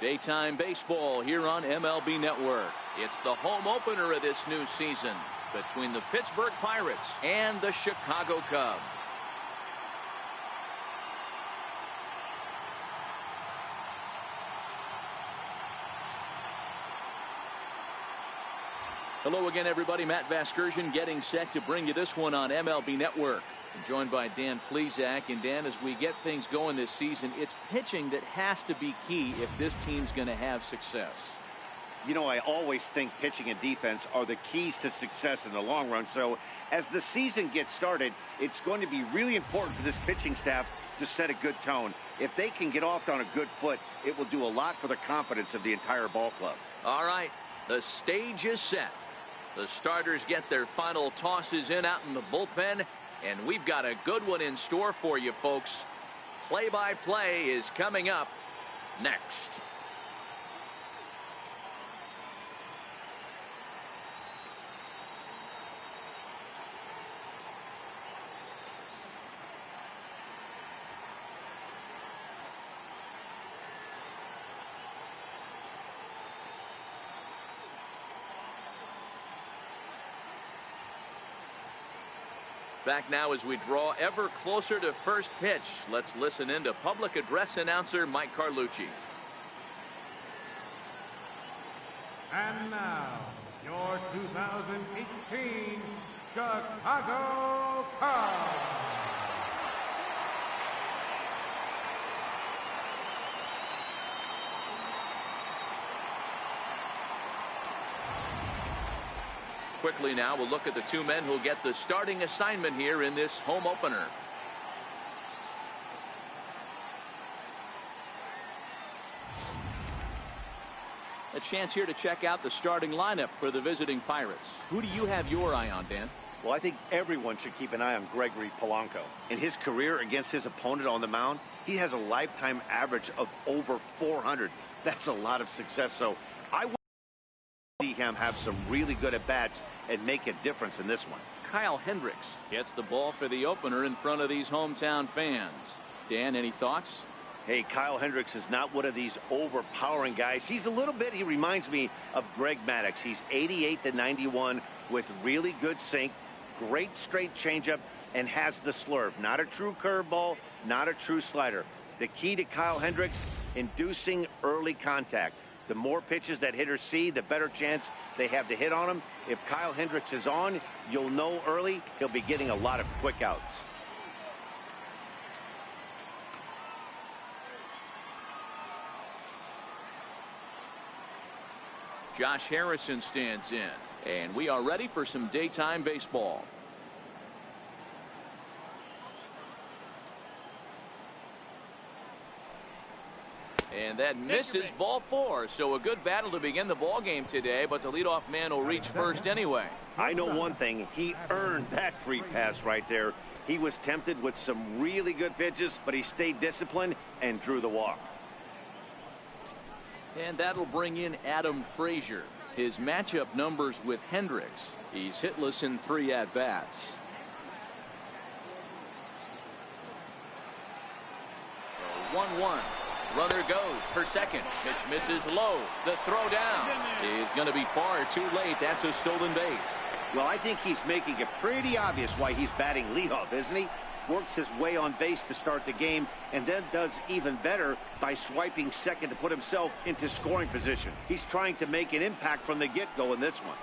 Daytime baseball here on MLB Network. It's the home opener of this new season between the Pittsburgh Pirates and the Chicago Cubs. Hello again, everybody. Matt Vasgersian getting set to bring you this one on MLB Network. I'm joined by Dan Plesac. And Dan, as we get things going this season, it's pitching that has to be key if this team's going to have success. You know, I always think pitching and defense are the keys to success in the long run. So as the season gets started, it's going to be really important for this pitching staff to set a good tone. If they can get off on a good foot, it will do a lot for the confidence of the entire ball club. All right, the stage is set. The starters get their final tosses in out in the bullpen, and we've got a good one in store for you, folks. Play-by-play is coming up next. Back now as we draw ever closer to first pitch. Let's listen in to public address announcer Mike Carlucci. And now, your 2018 Chicago Cubs. Quickly now, we'll look at the two men who'll get the starting assignment here in this home opener. A chance here to check out the starting lineup for the visiting Pirates. Who do you have your eye on, Dan? Well, I think everyone should keep an eye on Gregory Polanco. In his career against his opponent on the mound, he has a lifetime average of over 400. That's a lot of success. So I want to see him have some really good at-bats and make a difference in this one. Kyle Hendricks gets the ball for the opener in front of these hometown fans. Dan, any thoughts? Hey, Kyle Hendricks is not one of these overpowering guys. He reminds me of Greg Maddux. He's 88 to 91 with really good sink, great straight changeup, and has the slurve. Not a true curveball, not a true slider. The key to Kyle Hendricks, inducing early contact. The more pitches that hitters see, the better chance they have to hit on him. If Kyle Hendricks is on, you'll know early he'll be getting a lot of quick outs. Josh Harrison stands in, and we are ready for some daytime baseball. And that misses, ball 4. So a good battle to begin the ball game today, but the leadoff man will reach first anyway. I know one thing, he earned that free pass right there. He was tempted with some really good pitches, but he stayed disciplined and drew the walk. And that'll bring in Adam Frazier. His matchup numbers with Hendricks. He's hitless in 3 at-bats. 1-1. Runner goes for second. Pitch misses low. The throw down is going to be far too late. That's a stolen base. Well, I think he's making it pretty obvious why he's batting leadoff, isn't he? Works his way on base to start the game, and then does even better by swiping second to put himself into scoring position. He's trying to make an impact from the get-go in this one.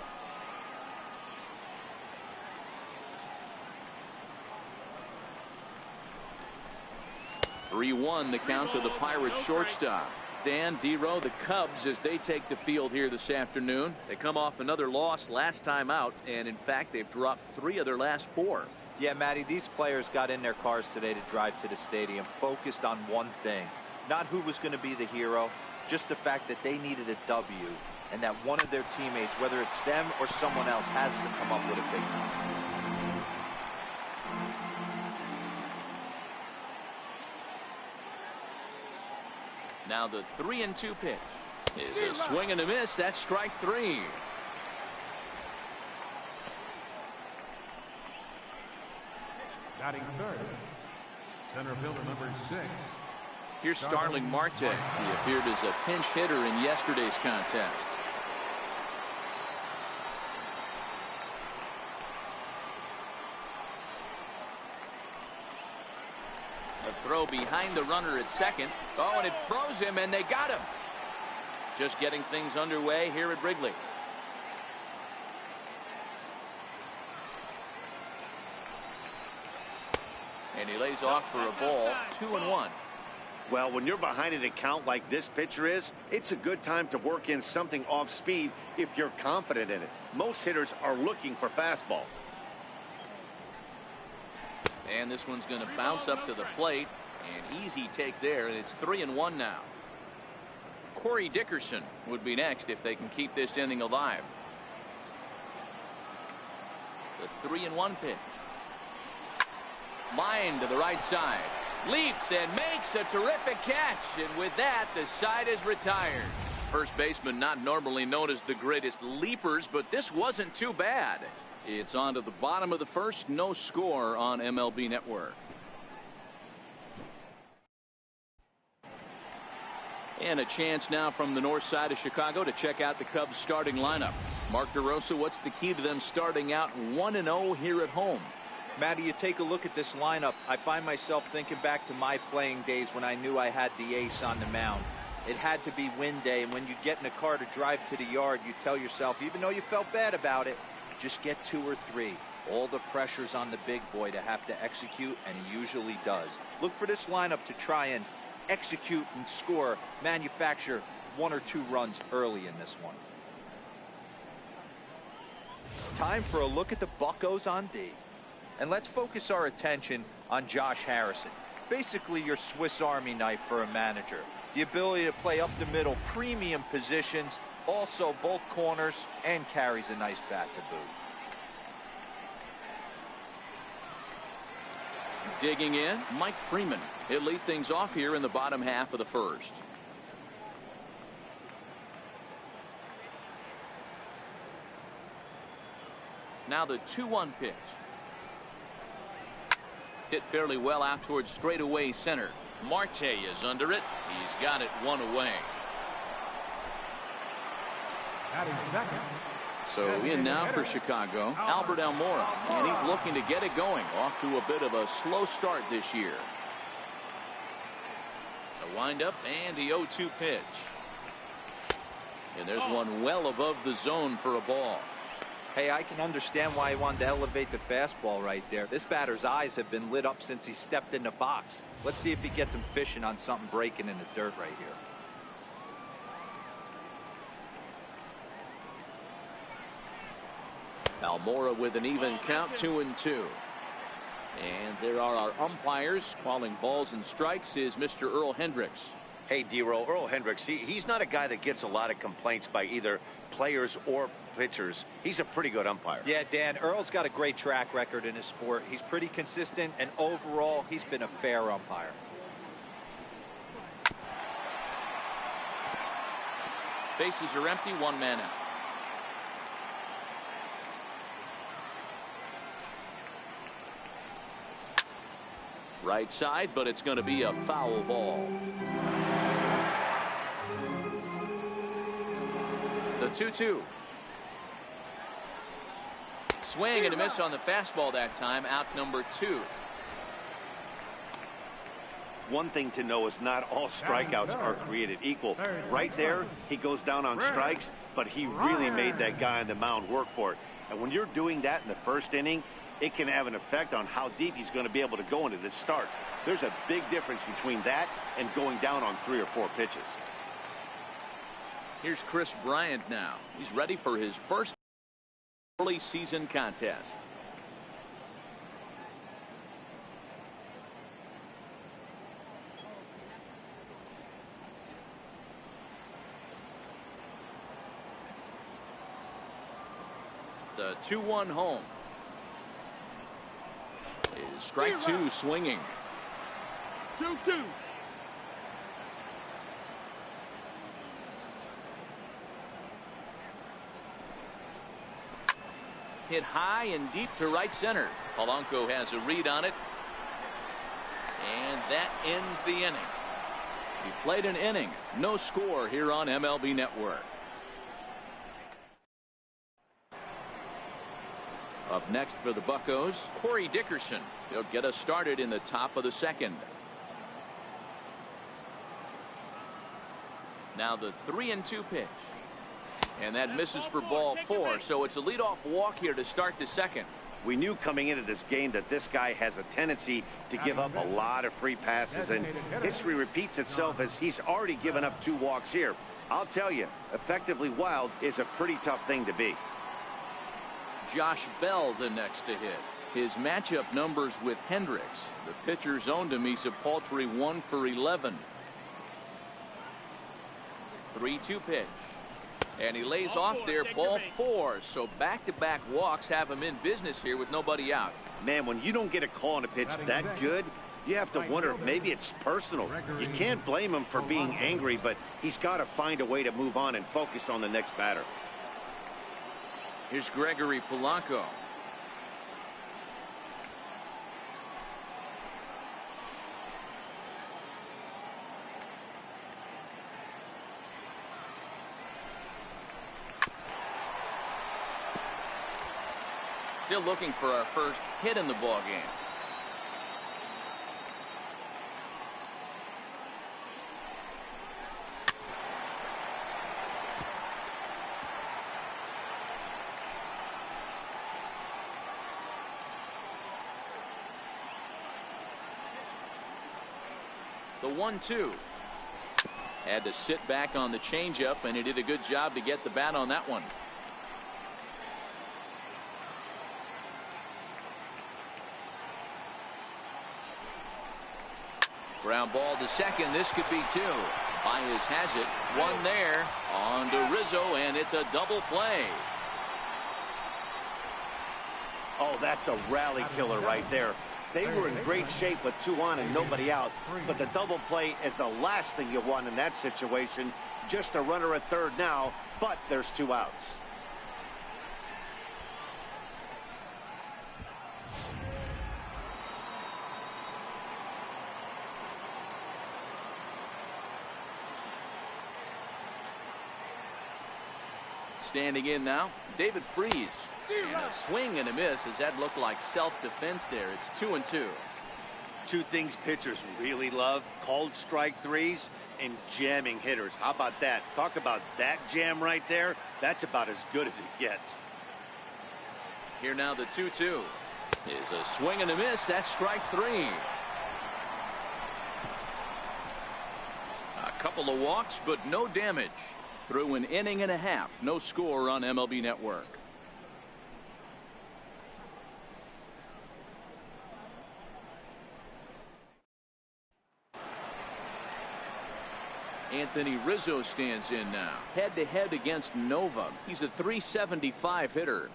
(3-1) the count to the Pirates shortstop. Dan, Dero, the Cubs, as they take the field here this afternoon. They come off another loss last time out, and in fact they've dropped 3 of their last 4. Yeah, Matty, these players got in their cars today to drive to the stadium, focused on one thing. Not who was going to be the hero, just the fact that they needed a W, and that one of their teammates, whether it's them or someone else, has to come up with a big one. Now the 3-2 pitch is a swing and a miss. That's strike 3. Batting third, center fielder number 6, Here's Starling Marte. He appeared as a pinch hitter in yesterday's contest. A throw behind the runner at second. Oh, and it froze him, and they got him. Just getting things underway here at Wrigley. And he lays off for a ball. 2-1. Well, when you're behind an account like this pitcher is, it's a good time to work in something off speed if you're confident in it. Most hitters are looking for fastball. And this one's going to bounce up to the plate. An easy take there, and it's 3-1 now. Corey Dickerson would be next if they can keep this inning alive. The 3-1 pitch. Line to the right side. Leaps and makes a terrific catch. And with that, the side is retired. First baseman not normally known as the greatest leapers, but this wasn't too bad. It's on to the bottom of the first. No score on MLB Network. And a chance now from the north side of Chicago to check out the Cubs starting lineup. Mark DeRosa, what's the key to them starting out 1-0 here at home? Matty, you take a look at this lineup. I find myself thinking back to my playing days when I knew I had the ace on the mound. It had to be win day, and when you get in a car to drive to the yard, you tell yourself, even though you felt bad about it, just get 2 or 3. All the pressure's on the big boy to have to execute, and he usually does. Look for this lineup to try and execute and score, manufacture 1 or 2 runs early in this one. Time for a look at the Buccos on D. And let's focus our attention on Josh Harrison. Basically your Swiss Army knife for a manager. The ability to play up the middle, premium positions, also both corners, and carries a nice bat to boot. Digging in, Mike Freeman. He'll lead things off here in the bottom half of the first. Now the 2-1 pitch. Hit fairly well out towards straightaway center. Marte is under it. He's got it 1 away. So in now for Chicago, Albert Almora, and he's looking to get it going. Off to a bit of a slow start this year. A windup and the 0-2 pitch. And there's one well above the zone for a ball. Hey, I can understand why he wanted to elevate the fastball right there. This batter's eyes have been lit up since he stepped in the box. Let's see if he gets him fishing on something breaking in the dirt right here. Almora with an even count, 2-2. And there are our umpires calling balls and strikes is Mr. Earl Hendricks. Hey, D-Roll, Earl Hendricks, he's not a guy that gets a lot of complaints by either players or pitchers. He's a pretty good umpire. Yeah, Dan, Earl's got a great track record in his sport. He's pretty consistent, and overall, he's been a fair umpire. Bases are empty, 1 man out. Right side, but it's going to be a foul ball. The 2-2. Swing and a miss on the fastball that time. Out number 2. One thing to know is not all strikeouts are created equal. Right there, he goes down on strikes, but he really made that guy on the mound work for it. And when you're doing that in the first inning, it can have an effect on how deep he's going to be able to go into this start. There's a big difference between that and going down on 3 or 4 pitches. Here's Chris Bryant now. He's ready for his first early season contest. The 2-1 home. Is strike 2 swinging. 2-2. Hit high and deep to right center. Polanco has a read on it. And that ends the inning. He played an inning. No score here on MLB Network. Up next for the Buccos, Corey Dickerson. He'll get us started in the top of the second. Now the 3-2 pitch. And that misses for ball 4. So it's a leadoff walk here to start the second. We knew coming into this game that this guy has a tendency to give up a lot of free passes, and history repeats itself as he's already given up 2 walks here. I'll tell you, effectively wild is a pretty tough thing to be. Josh Bell the next to hit. His matchup numbers with Hendricks. The pitcher's owned him. He's a paltry 1 for 11. 3-2 pitch. And he lays off there, ball 4. So back-to-back walks have him in business here with nobody out. Man, when you don't get a call on a pitch that good, you have to wonder if maybe it's personal. You can't blame him for being angry, but he's got to find a way to move on and focus on the next batter. Here's Gregory Polanco. Still looking for our first hit in the ball game. The 1-2. Had to sit back on the changeup, and he did a good job to get the bat on that one. Ground ball to second. This could be 2. Baez has it. 1 there. On to Rizzo, and it's a double play. Oh, that's a rally killer right there. They were in great shape with 2 on and nobody out, but the double play is the last thing you want in that situation. Just a runner at third now, but there's 2 outs. Standing in now, David Freese. And a swing and a miss as that looked like self-defense there. It's 2-2. 2 things pitchers really love: called strike threes and jamming hitters. How about that? Talk about that jam right there. That's about as good as it gets. Here now the 2-2 is a swing and a miss. That's strike 3. A couple of walks, but no damage. Through an inning and a half, no score on MLB Network. Anthony Rizzo stands in now. Head-to-head against Nova. He's a .375 hitter.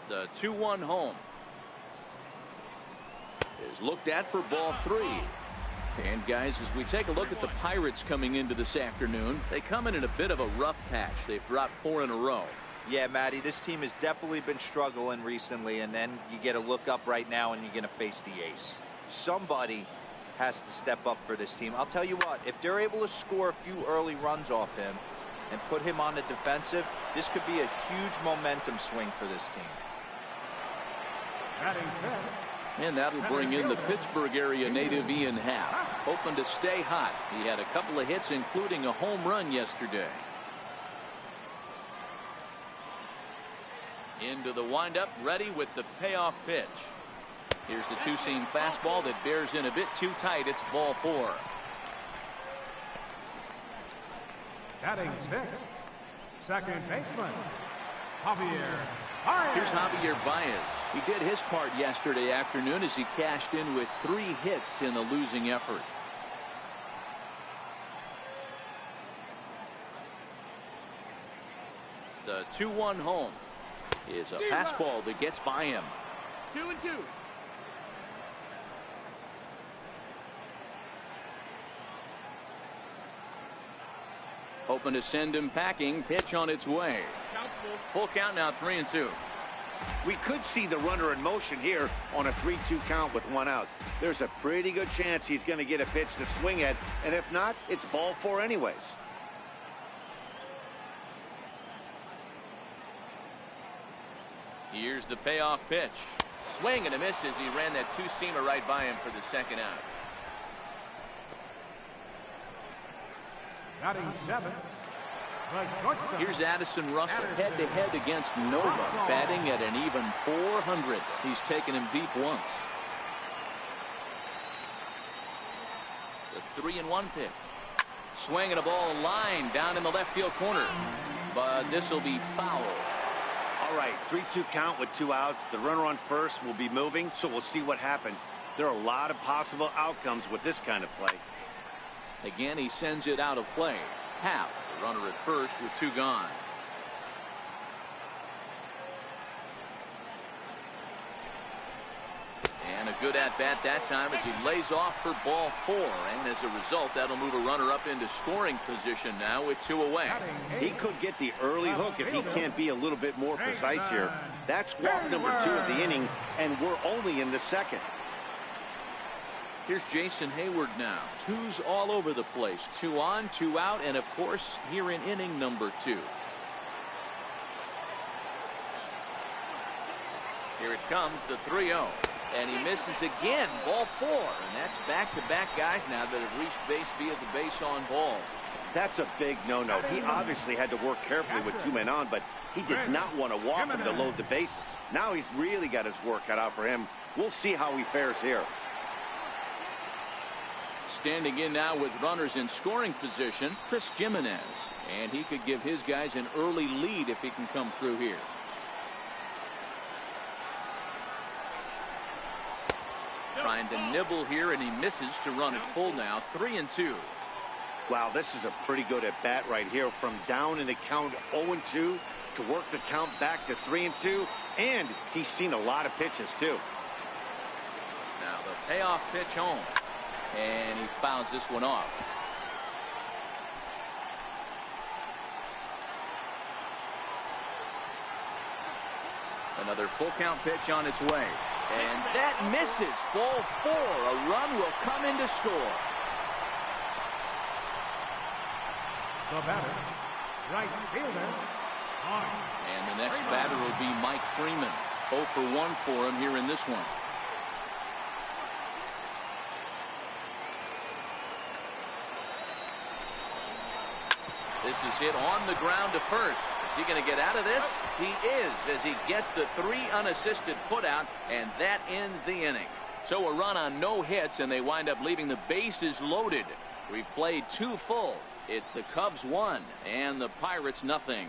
The 2-1 home is looked at for ball 3. And guys, as we take a look at the Pirates coming into this afternoon, they come in a bit of a rough patch. They've dropped 4 in a row. Yeah, Matty, this team has definitely been struggling recently, and then you get a look up right now and you're going to face the ace. Somebody has to step up for this team. I'll tell you what, if they're able to score a few early runs off him and put him on the defensive, this could be a huge momentum swing for this team. And that'll bring in the Pittsburgh area native Ian Happ, hoping to stay hot. He had a couple of hits, including a home run yesterday. Into the windup, ready with the payoff pitch. Here's the 2-seam fastball that bears in a bit too tight. It's ball 4. Batting 6th, second baseman, Javier Baez. Here's Javier Baez. He did his part yesterday afternoon as he cashed in with 3 hits in the losing effort. The 2-1 home is a fastball that gets by him. 2-2. Hoping to send him packing. Pitch on its way. Full count now, 3-2. We could see the runner in motion here on a 3-2 count with 1 out. There's a pretty good chance he's going to get a pitch to swing at, and if not, it's ball 4 anyways. Here's the payoff pitch. Swing and a miss as he ran that two-seamer right by him for the second out. Batting 7. Here's Addison Russell head-to-head against Nova, batting at an even .400. He's taken him deep once. The 3-1 pitch. Swinging a ball line down in the left field corner. But this will be foul. All right, 3-2 count with 2 outs. The runner on first will be moving, so we'll see what happens. There are a lot of possible outcomes with this kind of play. Again, he sends it out of play. Happ, the runner at first with 2 gone. And a good at-bat that time as he lays off for ball 4. And as a result, that'll move a runner up into scoring position now with 2 away. He could get the early hook if he can't be a little bit more precise here. That's walk number 2 of the inning, and we're only in the second. Here's Jason Hayward now. 2's all over the place. 2 on, 2 out, and of course here in inning number 2. Here it comes, the 3-0. And he misses again, ball 4. And that's back-to-back guys now that have reached base via the base on ball. That's a big no-no. He obviously had to work carefully with 2 men on, but he did not want to walk him to load the bases. Now he's really got his work cut out for him. We'll see how he fares here. Standing in now with runners in scoring position, Chris Jimenez. And he could give his guys an early lead if he can come through here. Trying to nibble here, and he misses to run it full now. 3-2. Wow, this is a pretty good at bat right here. From down in the count 0-2 to work the count back to 3-2. And he's seen a lot of pitches too. Now the payoff pitch home. And he fouls this one off. Another full count pitch on its way. And that misses. Ball 4. A run will come in to score. The batter, right fielder, Hart. And the next batter will be Mike Freeman. 0 for 1 for him here in this one. This is hit on the ground to first. Is he going to get out of this? He is, as he gets the 3 unassisted putout, and that ends the inning. So a run on no hits, and they wind up leaving the bases loaded. We've played 2 full. It's the Cubs 1 and the Pirates nothing.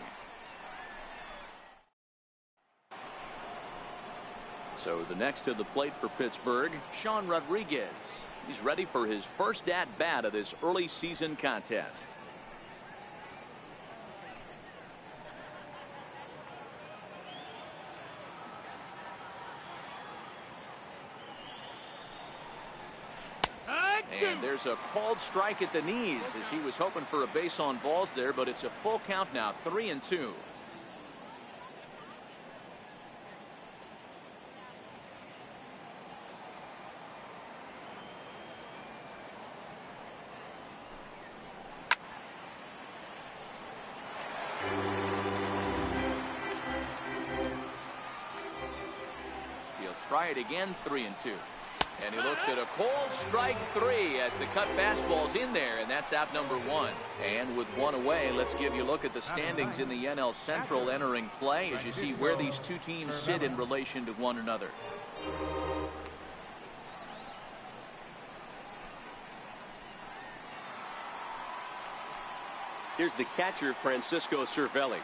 So the next to the plate for Pittsburgh, Sean Rodriguez. He's ready for his first at-bat of this early season contest. And there's a called strike at the knees as he was hoping for a base on balls there, but it's a full count now, 3-2. He'll try it again, 3-2. And he looks at a cold strike 3 as the cut fastball's in there, and that's out number 1. And with 1 away, let's give you a look at the standings in the NL Central entering play as you see where these 2 teams sit in relation to one another. Here's the catcher, Francisco Cervelli.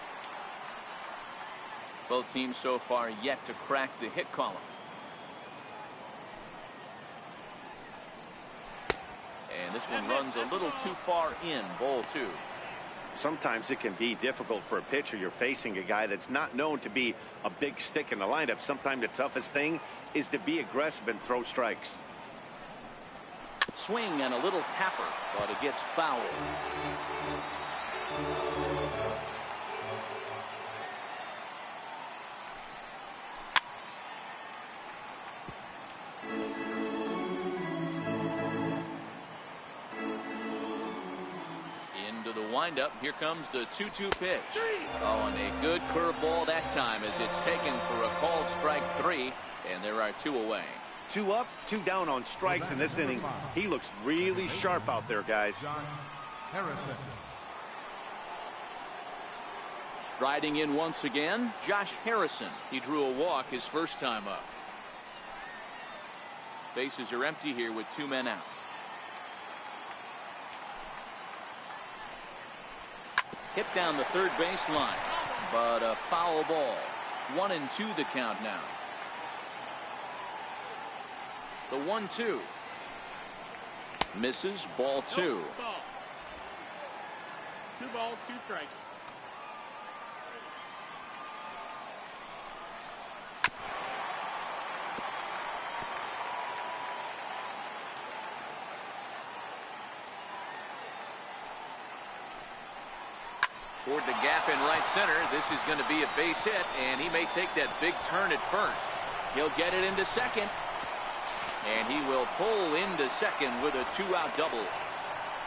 Both teams so far yet to crack the hit column. And this one runs a little too far in, ball 2. Sometimes it can be difficult for a pitcher. You're facing a guy that's not known to be a big stick in the lineup. Sometimes the toughest thing is to be aggressive and throw strikes. Swing and a little tapper, but it gets foul. Into the windup. Here comes the 2-2 pitch. Oh, and a good curveball that time as it's taken for a called strike 3, and there are 2 away. 2 up, 2 down on strikes in this inning. He looks really sharp out there, guys. Josh Harrison. Striding in once again, Josh Harrison. He drew a walk his first time up. Bases are empty here with 2 men out. Hit down the third baseline, but a foul ball. 1-2 the count now. The 1-2 misses, ball 2. Ball. 2 balls, 2 strikes. Toward the gap in right center. This is going to be a base hit, and he may take that big turn at first. He'll get it into second, and he will pull into second with a 2-out double.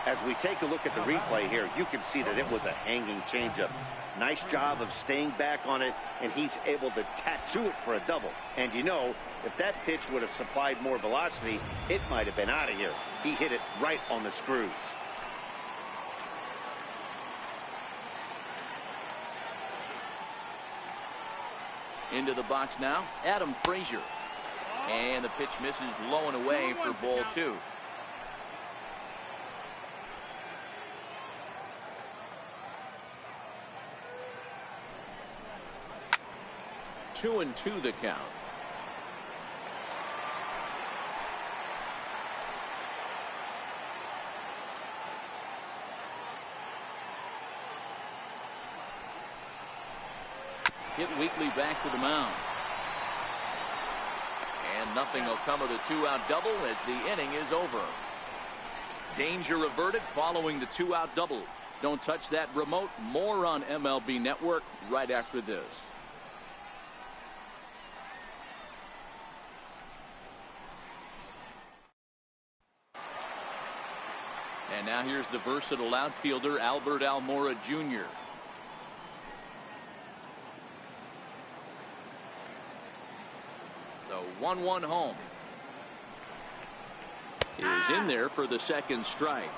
As we take a look at the replay here, you can see that it was a hanging changeup. Nice job of staying back on it, and he's able to tattoo it for a double. And you know, if that pitch would have supplied more velocity, it might have been out of here. He hit it right on the screws. Into the box now, Adam Frazier. And the pitch misses low and away for ball 2. Two and 2 the count. Hit weakly back to the mound. And nothing will come of the 2-out double as the inning is over. Danger averted following the 2-out double. Don't touch that remote. More on MLB Network right after this. And now here's the versatile outfielder Albert Almora Jr. The 1-1 home is in there for the second strike.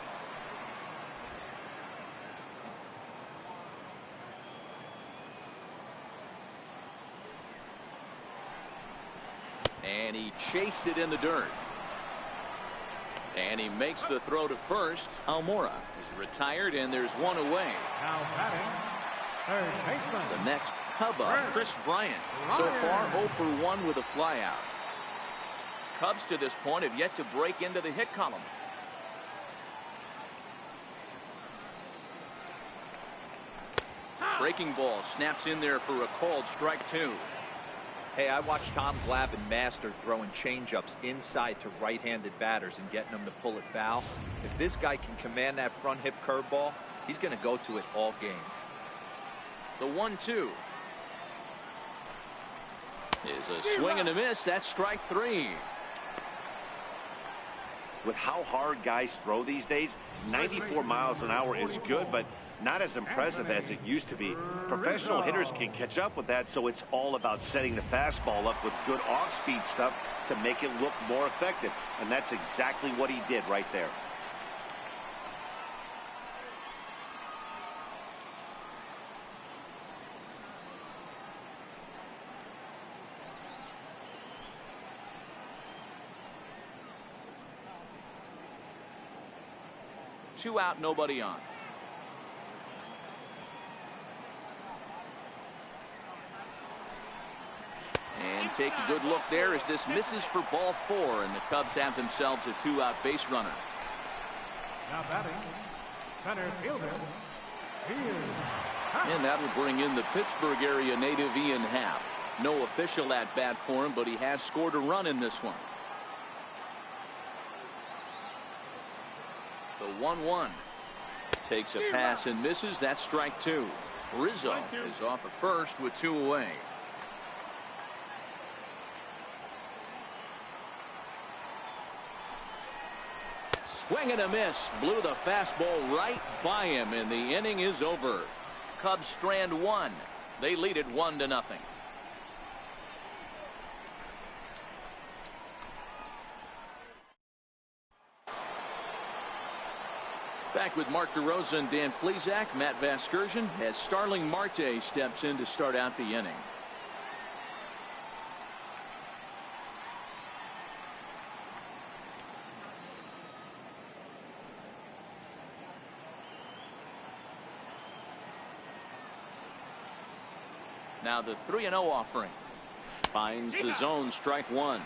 And he chased it in the dirt. And he makes the throw to first. Almora is retired, and there's 1 away. Now batting, third baseman. The next Cub up, Chris Bryant. So far 0 for 1 with a flyout. Cubs to this point have yet to break into the hit column. Breaking ball snaps in there for a called strike 2. Hey, I watched Tom Glavine master throwing changeups inside to right-handed batters and getting them to pull it foul. If this guy can command that front hip curveball, he's going to go to it all game. The 1-2 is a swing and a miss. That's strike 3. With how hard guys throw these days, 94 miles an hour is good, but not as impressive as it used to be. Professional hitters can catch up with that, so it's all about setting the fastball up with good off-speed stuff to make it look more effective. And that's exactly what he did right there. Two out, nobody on. And take a good look there as this misses for ball 4, and the Cubs have themselves a 2-out base runner. Now batting, center fielder, and that will bring in the Pittsburgh area native Ian Happ. No official at bat for him, but he has scored a run in this one. The 1-1. Takes a pass and misses. That's strike two. Rizzo is off at first with two away. Swing and a miss. Blew the fastball right by him, and the inning is over. Cubs strand one. They lead it 1-0. Back with Mark DeRosa and Dan Plesac. Matt Vasgersian as Starling Marte steps in to start out the inning. Now the 3-0 offering. Finds the zone, strike one.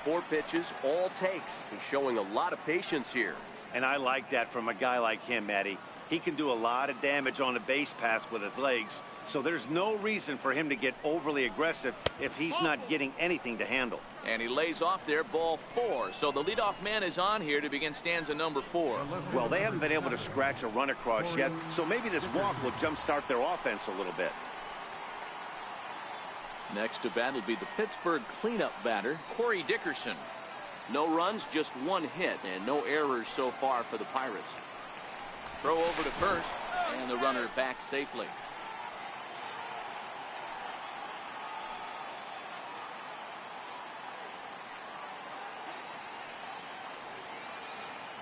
4 pitches, all takes. He's showing a lot of patience here. And I like that from a guy like him, Matty. He can do a lot of damage on a base pass with his legs, so there's no reason for him to get overly aggressive if he's not getting anything to handle. And he lays off there, ball 4. So the leadoff man is on here to begin stanza number 4. Well, they haven't been able to scratch a run across yet, so maybe this walk will jumpstart their offense a little bit. Next to bat will be the Pittsburgh cleanup batter, Corey Dickerson. No runs, just 1 hit, and no errors so far for the Pirates. Throw over to first, and the runner back safely.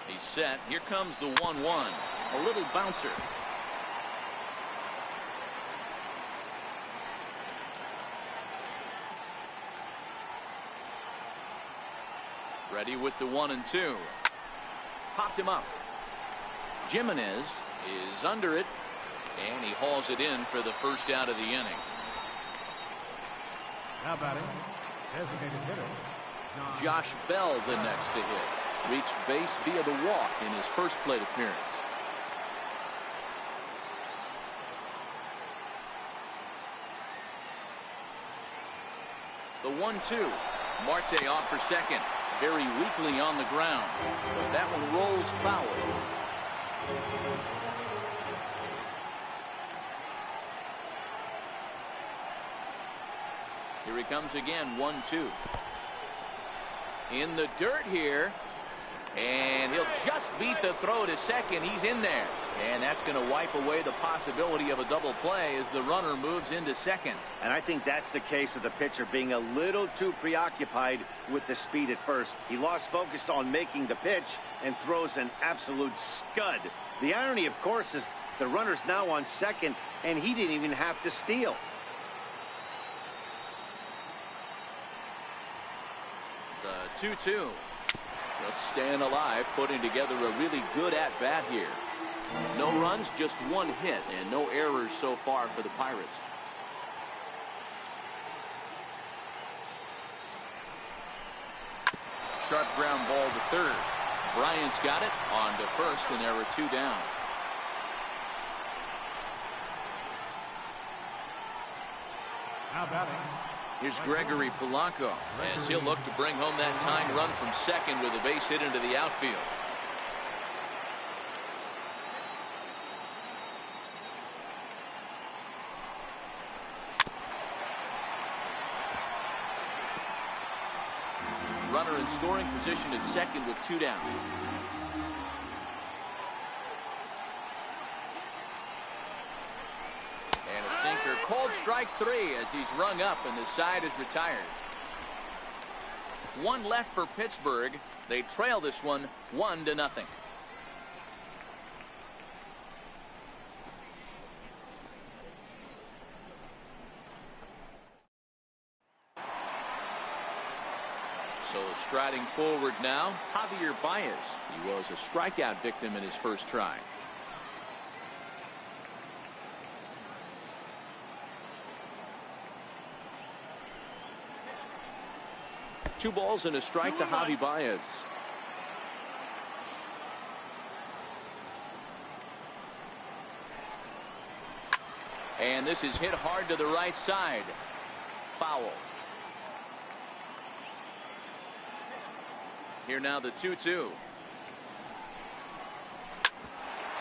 He's set. Here comes the 1-1. A little bouncer. Ready with the 1-2. Popped him up. Jimenez is under it, and he hauls it in for the first out of the inning. Now batting, designated hitter, Josh Bell the next to hit. Reached base via the walk in his first plate appearance. The 1-2. Marte off for second. Very weakly on the ground, but that one rolls foul. Here he comes again, 1-2. In the dirt here, and he'll just beat the throw to second. He's in there, and that's going to wipe away the possibility of a double play as the runner moves into second. And I think that's the case of the pitcher being a little too preoccupied with the speed at first. He lost focus on making the pitch and throws an absolute scud. The irony, of course, is the runner's now on second, and he didn't even have to steal. The 2-2. Just staying alive, putting together a really good at-bat here. No runs, just 1 hit, and no errors so far for the Pirates. Sharp ground ball to third. Bryant's got it on to first, and there are 2 down. now batting, Here's Gregory Polanco as he'll look to bring home that tying run from second with a base hit into the outfield. Runner in scoring position at second with 2 down. And a sinker, called strike 3 as he's rung up and the side is retired. 1 left for Pittsburgh. They trail this one 1-0. So striding forward now, Javier Baez. He was a strikeout victim in his first try. Two balls and a strike to Javi Baez. And this is hit hard to the right side. Foul. Here now the 2-2.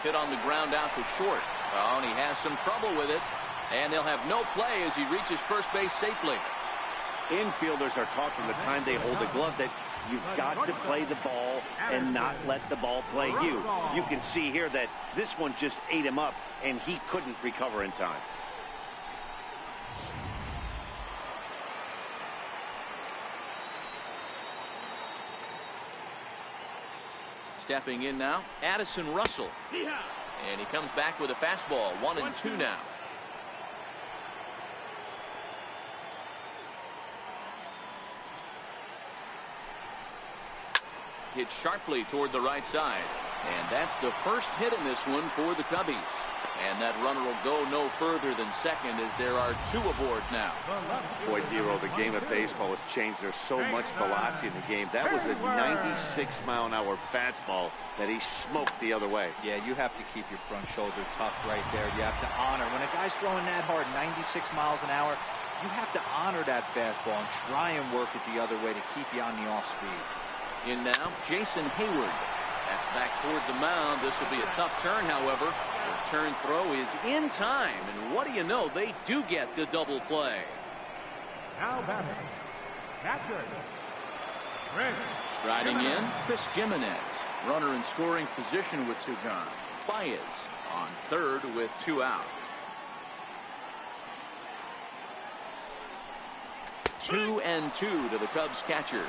Hit on the ground out to short. Oh, and he has some trouble with it. And they'll have no play as he reaches first base safely. Infielders are taught from the time they hold the glove that you've got to play the ball and not let the ball play you. You can see here that this one just ate him up, and he couldn't recover in time. Stepping in now, Addison Russell. And he comes back with a fastball, 1-2 now. Hit sharply toward the right side. And that's the first hit in this one for the Cubbies. And that runner will go no further than second as there are 2 aboard now. Boy, Dero, the game of baseball has changed. There's so much velocity in the game. That was a 96-mile-an-hour fastball that he smoked the other way. Yeah, you have to keep your front shoulder tucked right there. You have to honor. When a guy's throwing that hard, 96 miles an hour, you have to honor that fastball and try and work it the other way to keep you on the off speed. In now, Jason Hayward. That's back toward the mound. This will be a tough turn, however. The turn throw is in time. And what do you know? They do get the double play. Now batting. Catcher. Chris. Striding in, Chris Jimenez. Runner in scoring position with 2 gone. Baez on third with 2 out. 2-2 to the Cubs catcher.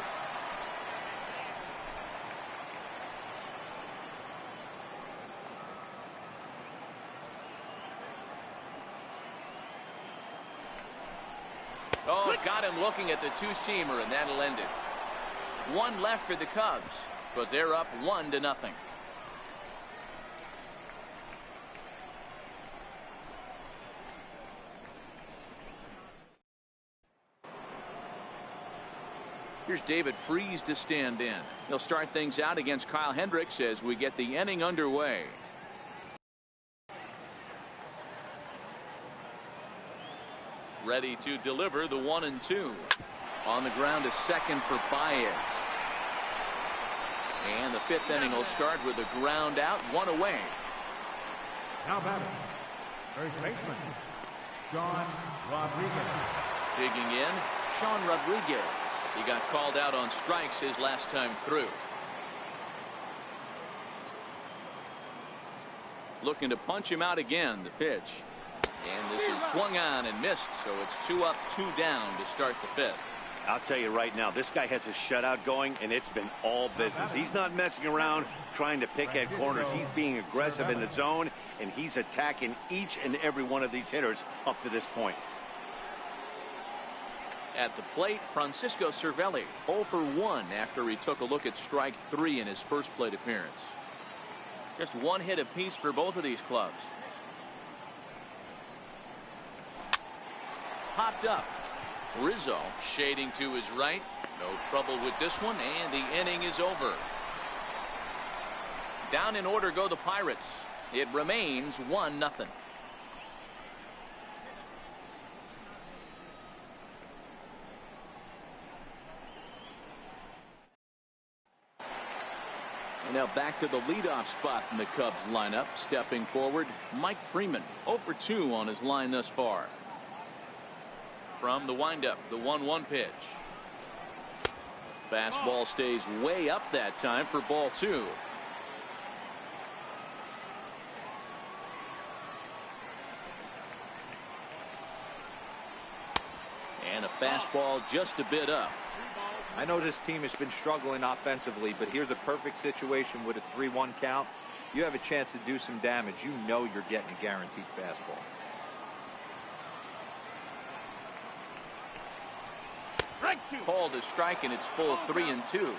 Oh, got him looking at the 2-seamer, and that'll end it. 1 left for the Cubs, but they're up 1-0. Here's David Freese to stand in. He'll start things out against Kyle Hendricks as we get the inning underway. Ready to deliver the 1-2. On the ground to second for Baez. And the 5th inning will start with a ground out, 1 away. Now batting. First baseman. Sean Rodriguez. Digging in, Sean Rodriguez. He got called out on strikes his last time through. Looking to punch him out again, the pitch. And this is swung on and missed, so it's 2 up, 2 down to start the 5th. I'll tell you right now, this guy has a shutout going, and it's been all business. He's not messing around trying to pick at corners. He's being aggressive in the zone, and he's attacking each and every one of these hitters up to this point. At the plate, Francisco Cervelli, 0 for 1 after he took a look at strike 3 in his first plate appearance. Just 1 hit apiece for both of these clubs. Popped up. Rizzo shading to his right. No trouble with this one, and the inning is over. Down in order go the Pirates. It remains 1-0. And now back to the leadoff spot in the Cubs lineup. Stepping forward, Mike Freeman, 0 for 2 on his line thus far. From the windup, the 1-1 pitch. Fastball stays way up that time for ball 2. And a fastball just a bit up. I know this team has been struggling offensively, but here's a perfect situation with a 3-1 count. You have a chance to do some damage. You know you're getting a guaranteed fastball. Called a strike, and it's full 3-2.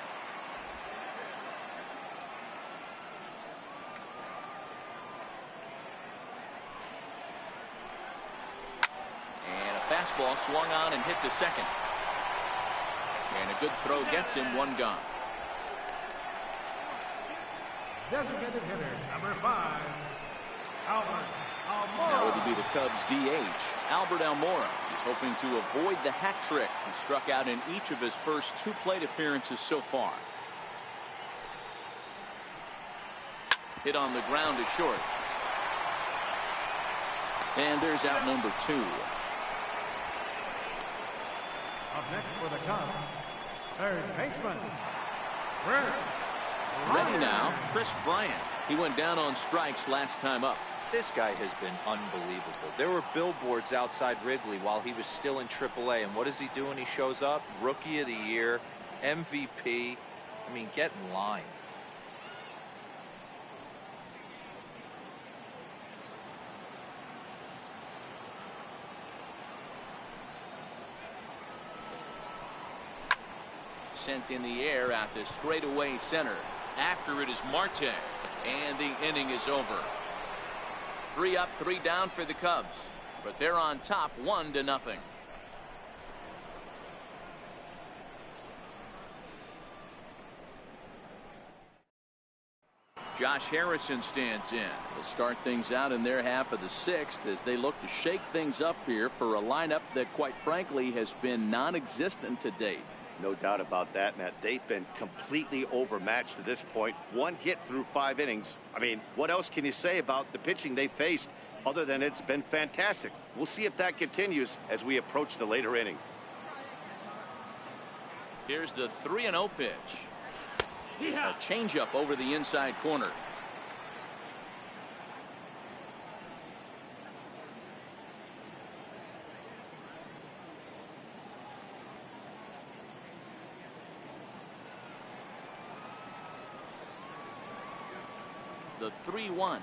And a fastball swung on and hit to second. And a good throw gets him 1 gone. Designated hitter, number 5, Albert Almora. Now it'll be the Cubs DH, Albert Almora. He's hoping to avoid the hat trick. He struck out in each of his first 2 plate appearances so far. Hit on the ground to short. And there's out number 2. Up next for the Cubs, third baseman, Chris Ready now, Chris Bryant. He went down on strikes last time up. This guy has been unbelievable. There were billboards outside Wrigley while he was still in AAA. And what does he do when he shows up? Rookie of the Year, MVP. I mean, get in line. Sent in the air out to straightaway center. After it is Marte. And the inning is over. 3 up, 3 down for the Cubs. But they're on top 1-0. Josh Harrison stands in. Will start things out in their half of the 6th as they look to shake things up here for a lineup that, quite frankly, has been non-existent to date. No doubt about that, Matt. They've been completely overmatched to this point. 1 hit through 5 innings. I mean, what else can you say about the pitching they faced other than it's been fantastic? We'll see if that continues as we approach the later inning. Here's the 3-0 pitch. A changeup over the inside corner. The 3-1.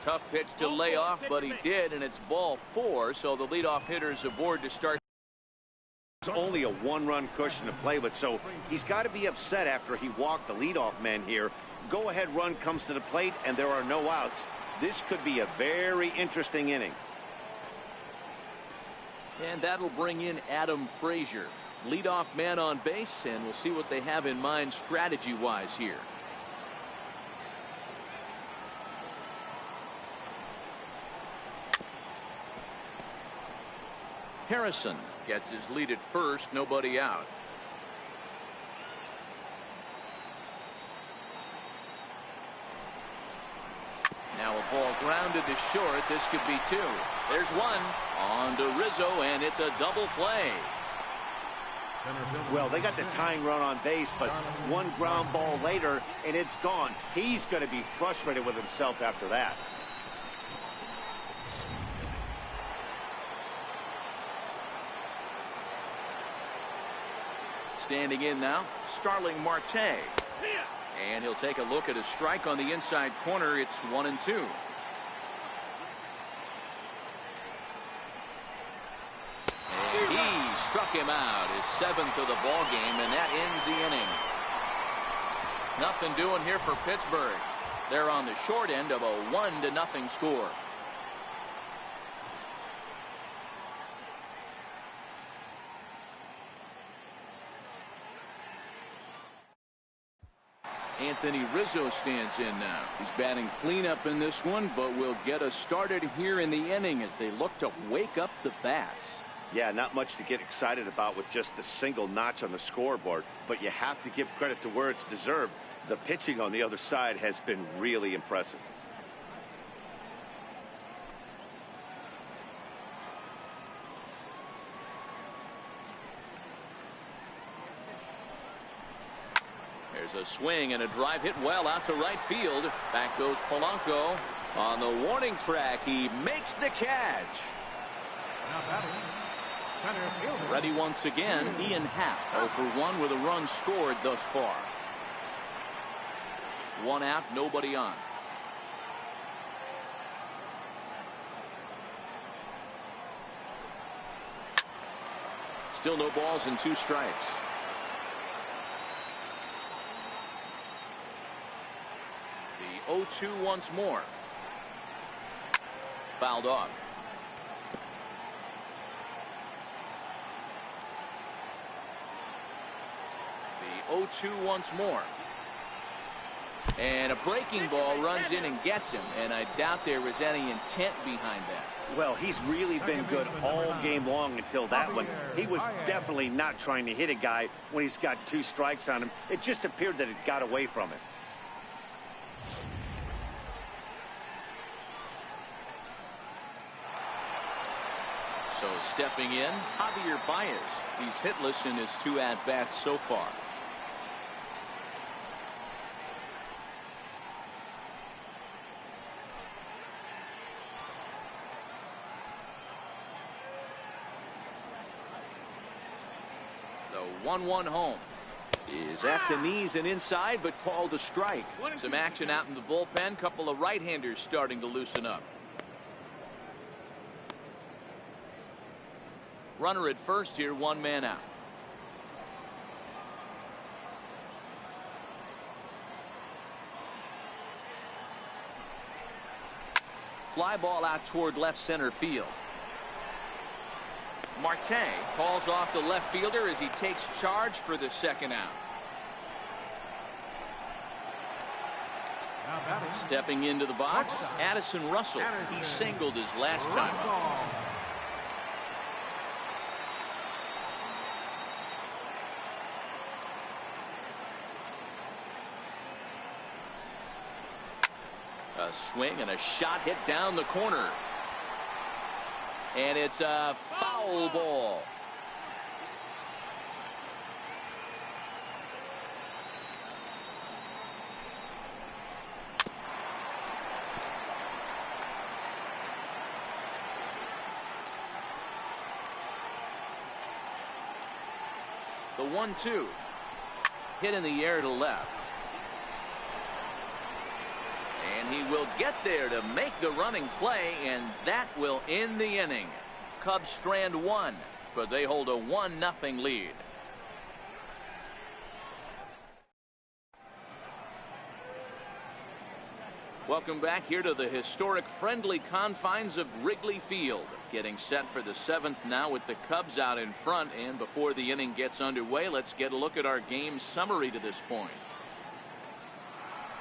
Tough pitch to lay off, but he did, and it's ball 4, so the leadoff hitter's aboard to start. It's only a 1-run cushion to play with, so he's got to be upset after he walked the leadoff man here. Go-ahead run comes to the plate, and there are no outs. This could be a very interesting inning. And that'll bring in Adam Frazier, leadoff man on base, and we'll see what they have in mind strategy-wise here. Harrison gets his lead at first, nobody out. Now a ball grounded to short. This could be 2. There's 1 on to Rizzo, and it's a double play. Well, they got the tying run on base, but 1 ground ball later, and it's gone. He's going to be frustrated with himself after that. Standing in now, Starling Marte. And he'll take a look at a strike on the inside corner. It's 1-2. And he struck him out, his 7th of the ball game, and that ends the inning. Nothing doing here for Pittsburgh. They're on the short end of a 1-0 score. Anthony Rizzo stands in now. He's batting cleanup in this one, but will get us started here in the inning as they look to wake up the bats. Yeah, not much to get excited about with just a single notch on the scoreboard, but you have to give credit to where it's deserved. The pitching on the other side has been really impressive. There's a swing and a drive hit well out to right field. Back goes Polanco on the warning track. He makes the catch. Now batting, center fielder. Ready once again, Ian Happ 0 for 1 with a run scored thus far. 1 out, nobody on. Still no balls and 2 strikes. The 0-2 once more. Fouled off. The 0-2 once more. And a breaking ball runs in and gets him, and I doubt there was any intent behind that. Well, he's really been good all game long until that one. He was definitely not trying to hit a guy when he's got 2 strikes on him. It just appeared that it got away from him. So stepping in, Javier Baez. He's hitless in his 2 at-bats so far. The 1-1 home is at the knees and inside, but called a strike. Some action out in the bullpen. Couple of right-handers starting to loosen up. Runner at first here, 1 man out. Fly ball out toward left center field. Marte calls off the left fielder as he takes charge for the 2nd out. Stepping into the box, Addison Russell. He singled his last time up. A swing and a shot hit down the corner. And it's a foul ball. The 1-2 hit in the air to left. And he will get there to make the running play, and that will end the inning. Cubs strand 1, but they hold a 1-0 lead. Welcome back here to the historic friendly confines of Wrigley Field. Getting set for the 7th now with the Cubs out in front, and before the inning gets underway, let's get a look at our game summary to this point.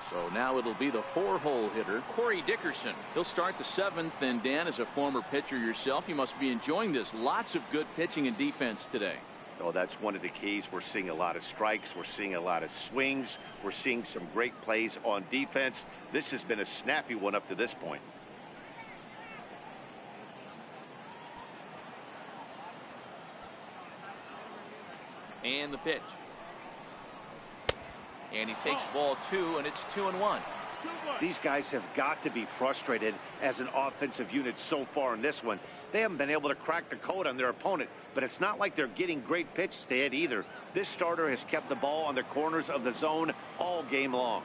So now it'll be the 4-hole hitter, Corey Dickerson. He'll start the 7th, and Dan, as a former pitcher yourself, you must be enjoying this. Lots of good pitching and defense today. Oh, that's one of the keys. We're seeing a lot of strikes. We're seeing a lot of swings. We're seeing some great plays on defense. This has been a snappy one up to this point. And the pitch. And he takes ball 2, and it's 2-1. These guys have got to be frustrated as an offensive unit so far in this one. They haven't been able to crack the code on their opponent, but it's not like they're getting great pitches to hit either. This starter has kept the ball on the corners of the zone all game long.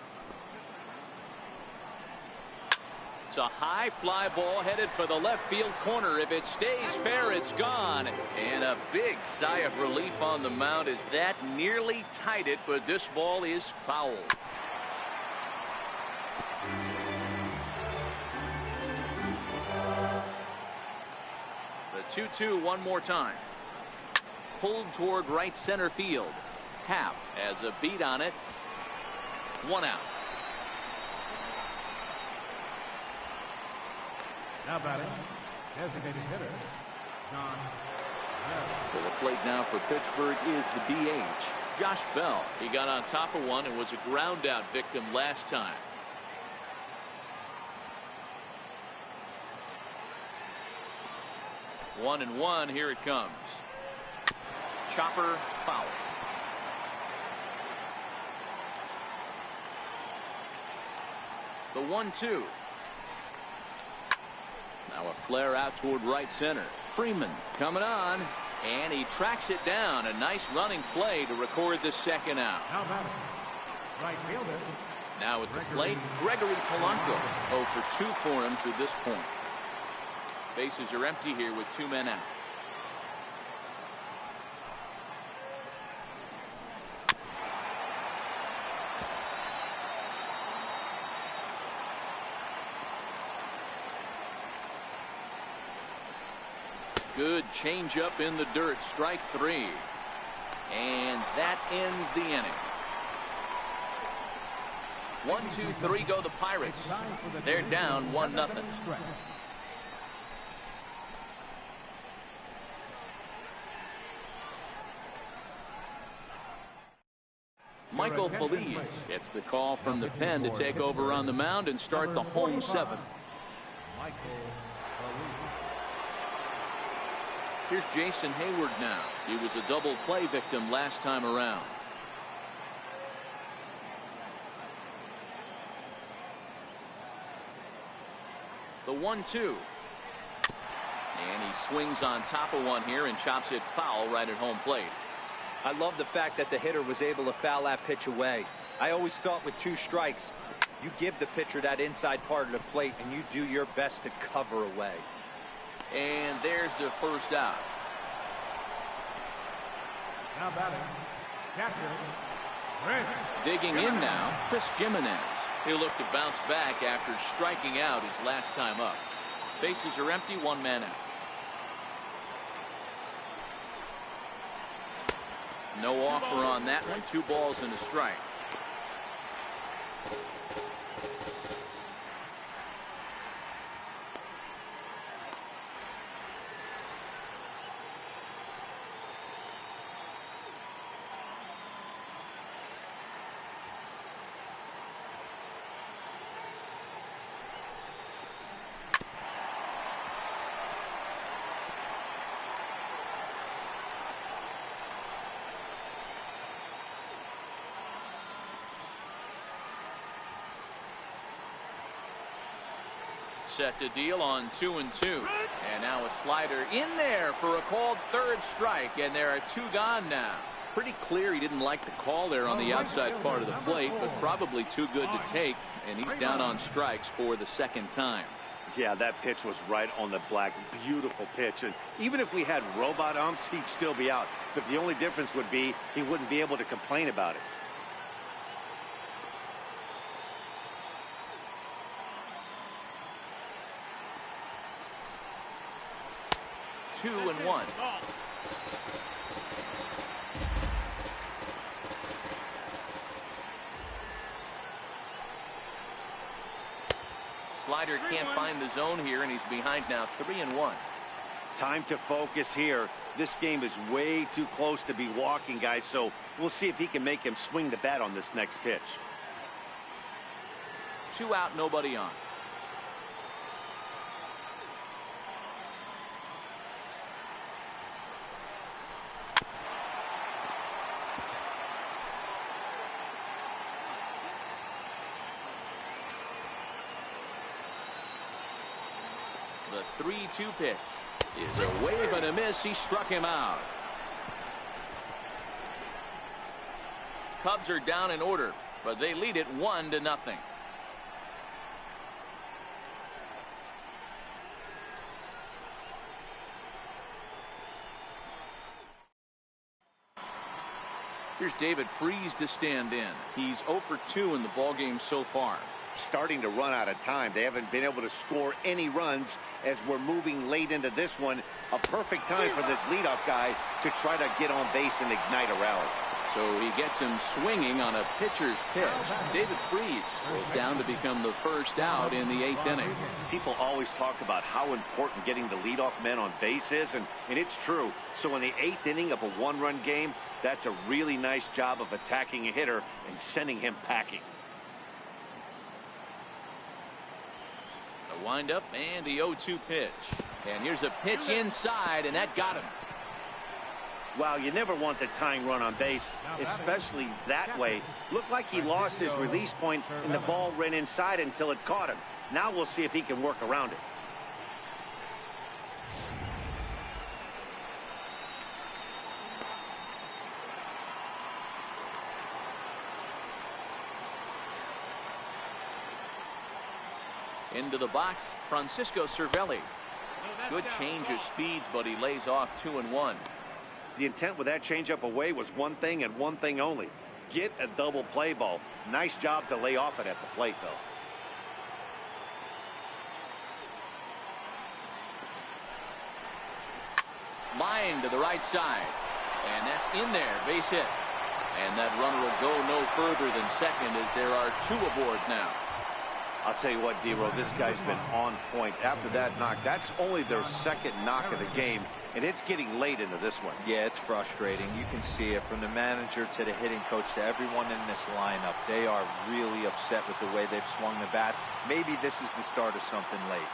It's a high fly ball headed for the left field corner. If it stays fair, it's gone. And a big sigh of relief on the mound as that nearly tied it, but this ball is foul. The 2-2 one more time. Pulled toward right center field. Happ has a beat on it. 1 out. Now batting, designated hitter, John Bell. To the plate now for Pittsburgh is the DH, Josh Bell. He got on top of one and was a ground out victim last time. One and one, here it comes. Chopper foul. The 1-2. Now a flare out toward right center. Freeman coming on, and he tracks it down. A nice running play to record the 2nd out. Now batting, right fielder. Now at the plate, Gregory Polanco. 0 for 2 for him to this point. Bases are empty here with 2 men out. Good changeup in the dirt. Strike 3. And that ends the inning. 1, 2, 3 go the Pirates. They're down 1-0. Michael Feliz gets the call from the pen to take over on the mound and start the home 7th. Michael Feliz. Here's Jason Hayward now. He was a double play victim last time around. The 1-2. And he swings on top of one here and chops it foul right at home plate. I love the fact that the hitter was able to foul that pitch away. I always thought with 2 strikes, you give the pitcher that inside part of the plate and you do your best to cover away. And there's the first out. Now batting, catcher, Chris. Digging in now, Chris Gimenez. He'll look to bounce back after striking out his last time up. Bases are empty, 1 man out. No offer on that one. 2 balls and a strike. Set to deal on 2-2. And now a slider in there for a called 3rd strike. And there are 2 gone now. Pretty clear he didn't like the call there on the outside part of the plate, but probably too good to take. And he's down on strikes for the 2nd time. Yeah, that pitch was right on the black. Beautiful pitch. And even if we had robot umps, he'd still be out. But the only difference would be he wouldn't be able to complain about it. Two and 1. Slider can't find the zone here, and he's behind now 3-1. Time to focus here. This game is way too close to be walking, guys, so we'll see if he can make him swing the bat on this next pitch. 2 out, nobody on. The 3-2 pitch is a wave and a miss. He struck him out. Cubs are down in order, but they lead it 1-0. Here's David Freese to stand in. He's 0 for 2 in the ballgame so far. Starting to run out of time. They haven't been able to score any runs as we're moving late into this one. A perfect time for this leadoff guy to try to get on base and ignite a rally. So he gets him swinging on a pitcher's pitch. David Freese goes down to become the first out in the 8th inning. People always talk about how important getting the leadoff man on base is, and it's true. So in the 8th inning of a 1-run game, that's a really nice job of attacking a hitter and sending him packing. A windup and the 0-2 pitch. And here's a pitch inside, and that got him. Wow, you never want the tying run on base, especially that way. Looked like he lost his release point, and the ball ran inside until it caught him. Now we'll see if he can work around it. Into the box, Francisco Cervelli. Good change of speeds, but he lays off 2-1. The intent with that changeup away was one thing and one thing only. Get a double play ball. Nice job to lay off it at the plate, though. Line to the right side. And that's in there. Base hit. And that runner will go no further than second as there are 2 aboard now. I'll tell you what, D-Row, this guy's been on point. After that knock, that's only their 2nd knock of the game, and it's getting late into this one. Yeah, it's frustrating. You can see it from the manager to the hitting coach to everyone in this lineup. They are really upset with the way they've swung the bats. Maybe this is the start of something late.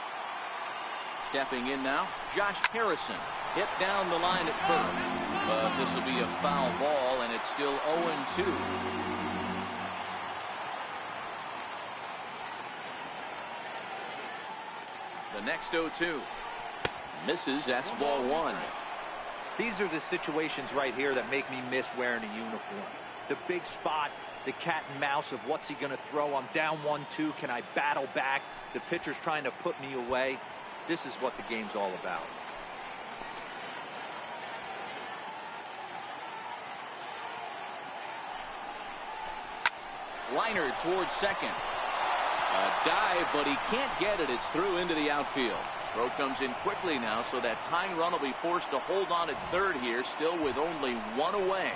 Stepping in now, Josh Harrison. Hit down the line at first. But this will be a foul ball, and it's still 0-2. The next 0-2. Misses. That's ball one. These are the situations right here that make me miss wearing a uniform. The big spot, the cat and mouse of what's he going to throw. I'm down 1-2. Can I battle back? The pitcher's trying to put me away. This is what the game's all about. Liner towards second. A dive, but he can't get it. It's through into the outfield. Throw comes in quickly now, so that tying run will be forced to hold on at third here, still with only one away.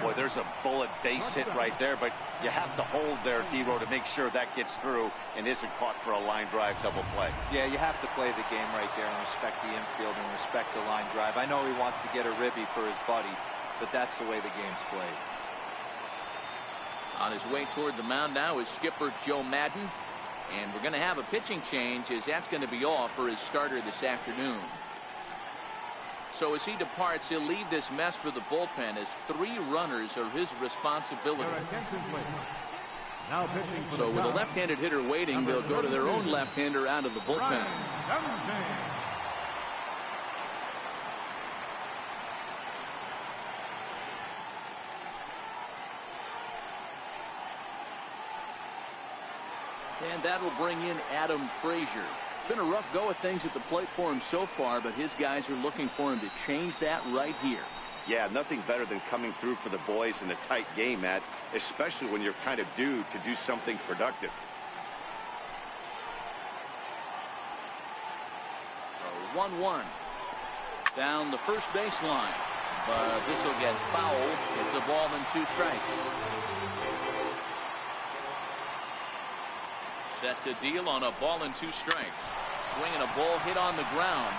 Boy, there's a bullet base hit right there, but you have to hold there, D-Row, to make sure that gets through and isn't caught for a line drive double play. Yeah, you have to play the game right there and respect the infield and respect the line drive. I know he wants to get a ribby for his buddy, but that's the way the game's played. On his way toward the mound now is skipper Joe Madden. And we're going to have a pitching change, as that's going to be off for his starter this afternoon. So as he departs, he'll leave this mess for the bullpen, as 3 runners are his responsibility. So with a left-handed hitter waiting, they'll go to their own left-hander out of the bullpen. And that'll bring in Adam Frazier. It's been a rough go of things at the plate for him so far, but his guys are looking for him to change that right here. Yeah, nothing better than coming through for the boys in a tight game, Matt, especially when you're kind of due to do something productive. 1-1 down the first baseline, but this will get fouled. It's a ball and 2 strikes. Set to deal on a ball and 2 strikes. Swinging a ball hit on the ground.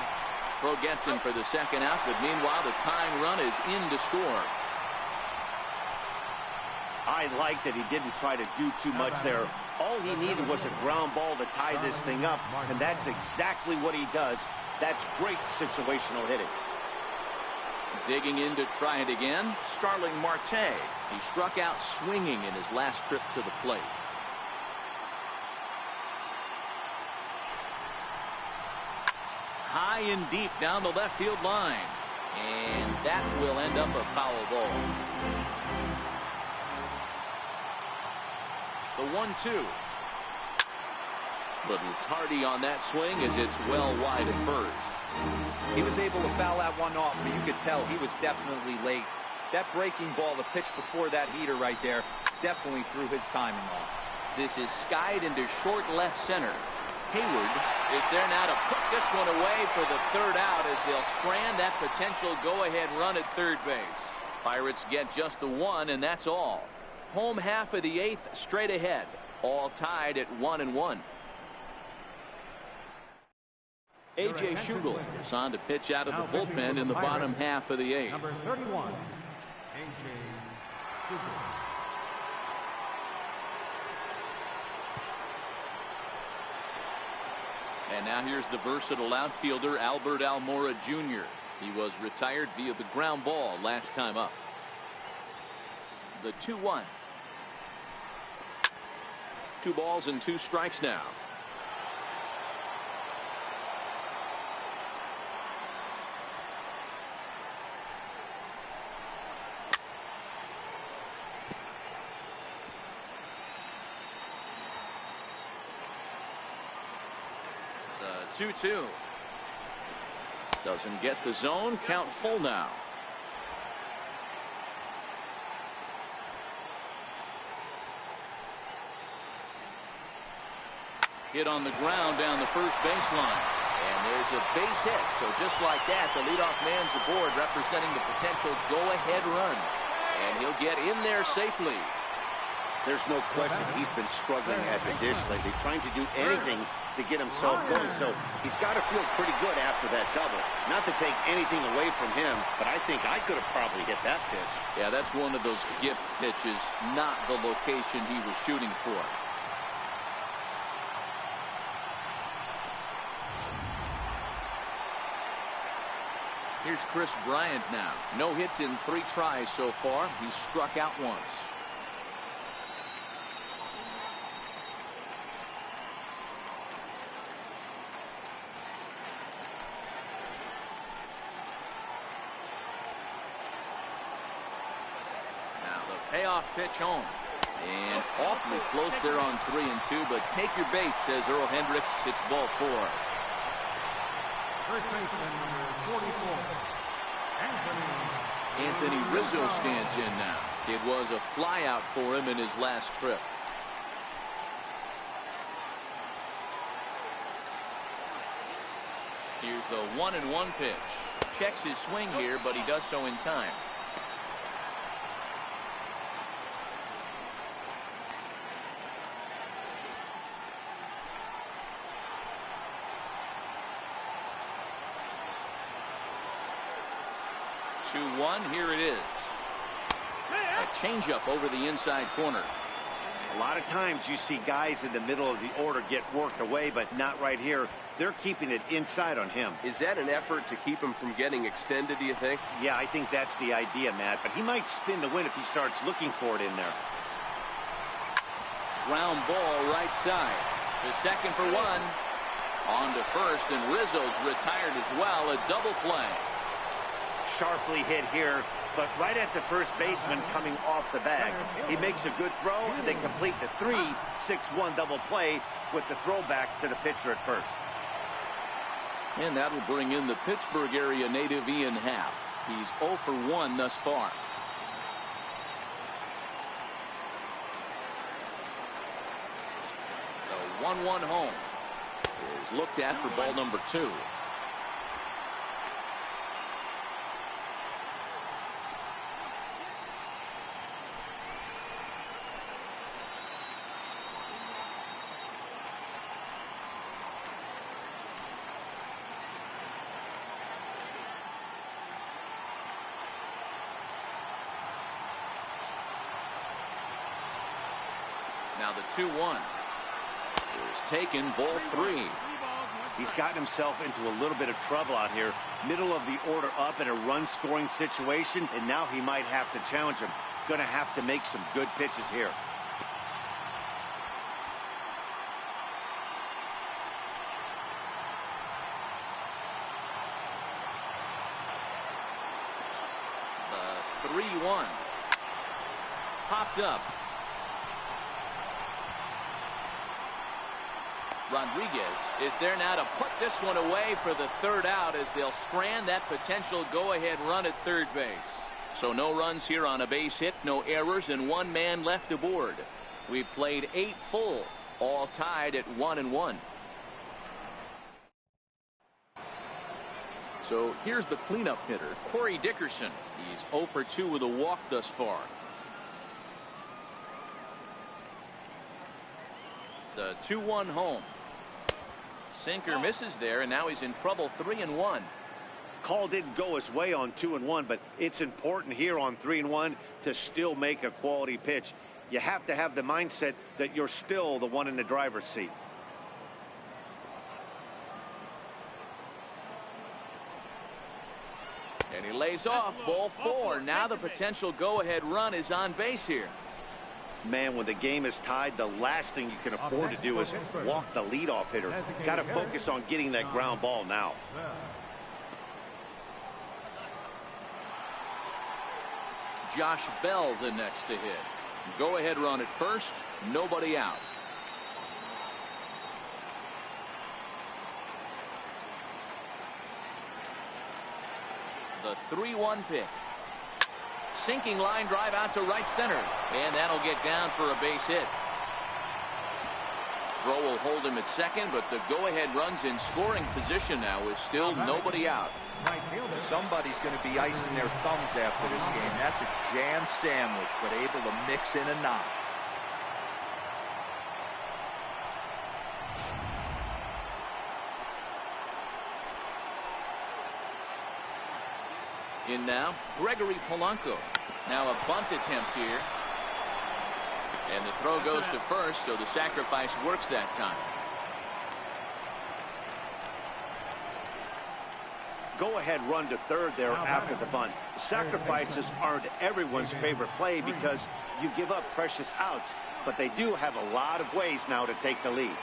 Pro gets him for the second out, but meanwhile the tying run is in to score. I like that he didn't try to do too much there. All he needed was a ground ball to tie this thing up, and that's exactly what he does. That's great situational hitting. Digging in to try it again, Starling Marte. He struck out swinging in his last trip to the plate. High and deep down the left field line, and that will end up a foul ball. The 1-2. Little tardy on that swing, as it's well wide at first. He was able to foul that one off, but you could tell he was definitely late. That breaking ball, the pitch before that heater right there, definitely threw his timing off. This is skied into short left center. Hayward is there now to put this one away for the third out, as they'll strand that potential go-ahead run at third base. Pirates get just the 1, and that's all. Home half of the 8th straight ahead, all tied at 1-1. A.J. Schugel is on to pitch out of the bullpen in the bottom half of the 8th. Number 31, A.J. Schugel. And now here's the versatile outfielder Albert Almora Jr. He was retired via the ground ball last time up. The 2-1. 2 balls and 2 strikes now. The 2-2. Doesn't get the zone. Count full now. Hit on the ground down the first baseline. And there's a base hit. So just like that, the leadoff man's aboard, representing the potential go-ahead run. And he'll get in there safely. There's no question he's been struggling at the dish lately, trying to do anything to get himself going. So he's got to feel pretty good after that double. Not to take anything away from him, but I think I could have probably hit that pitch. Yeah, that's one of those gift pitches, not the location he was shooting for. Here's Chris Bryant now. No hits in 3 tries so far. He's struck out once. Now the payoff pitch home. And awfully close there on 3-2, but take your base, says Earl Hendricks. It's ball 4. First baseman number 44, Anthony Rizzo stands in now. It was a flyout for him in his last trip. Here's the 1-1 pitch. Checks his swing here, but he does so in time. Here it is. A changeup over the inside corner. A lot of times you see guys in the middle of the order get worked away, but not right here. They're keeping it inside on him. Is that an effort to keep him from getting extended, do you think? Yeah, I think that's the idea, Matt. But he might spin the win if he starts looking for it in there. Ground ball right side. The second for 1. On to first, and Rizzo's retired as well. A double play. Sharply hit here, but right at the first baseman coming off the bag. He makes a good throw, and they complete the 3-6-1 double play with the throwback to the pitcher at first. And that will bring in the Pittsburgh area native Ian Happ. He's 0 for 1 thus far. The 1-1 home is looked at for ball number 2. Now the 2-1 is taken, ball 3. He's gotten himself into a little bit of trouble out here. Middle of the order up in a run-scoring situation, and now he might have to challenge him. Going to have to make some good pitches here. The 3-1 popped up. Rodriguez is there now to put this one away for the 3rd out as they'll strand that potential go-ahead run at third base. So no runs here on a base hit, no errors, and 1 man left aboard. We've played 8 full, all tied at 1-1. So here's the cleanup hitter, Corey Dickerson. He's 0 for 2 with a walk thus far. The 2-1 home. Sinker misses there, and now he's in trouble. 3-1. Call didn't go his way on 2-1, but it's important here on 3-1 to still make a quality pitch. You have to have the mindset that you're still the one in the driver's seat. And he lays off, ball 4. Now the potential go-ahead run is on base here. Man, when the game is tied, the last thing you can afford to do is walk the leadoff hitter. Got to focus on getting that ground ball now. Josh Bell the next to hit. Go-ahead run at first, nobody out. The 3-1 pitch. Sinking line drive out to right center, and that'll get down for a base hit. Throw will hold him at second, but the go-ahead run's in scoring position now with still nobody out. Somebody's going to be icing their thumbs after this game. That's a jam sandwich, but able to mix in a knock. In now, Gregory Polanco. Now a bunt attempt here. And the throw goes to first, so the sacrifice works that time. go-ahead run to third there after the bunt. Sacrifices aren't everyone's favorite play because you give up precious outs, but they do have a lot of ways now to take the lead.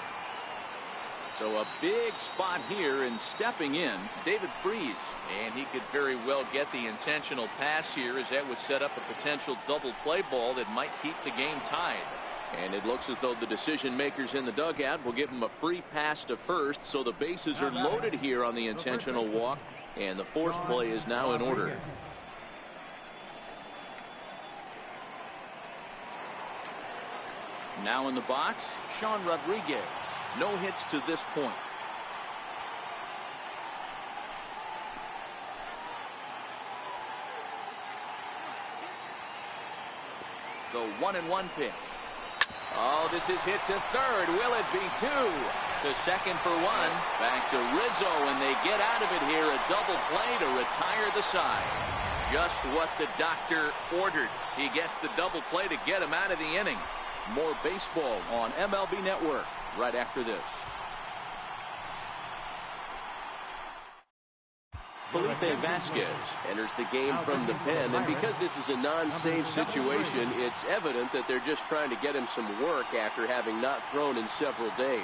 So a big spot here, and stepping in, David Freese. And he could very well get the intentional pass here, as that would set up a potential double play ball that might keep the game tied. And it looks as though the decision makers in the dugout will give him a free pass to first, so the bases are loaded here on the intentional walk, and the force play is now in order. Now in the box, Sean Rodriguez. No hits to this point. The 1-1 pitch. Oh, this is hit to third. Will it be two? To second for one. Back to Rizzo, and they get out of it here. A double play to retire the side. Just what the doctor ordered. He gets the double play to get him out of the inning. More baseball on MLB Network right after this. Felipe Vasquez enters the game from the pen, and because this is a non-save situation, it's evident that they're just trying to get him some work after having not thrown in several days.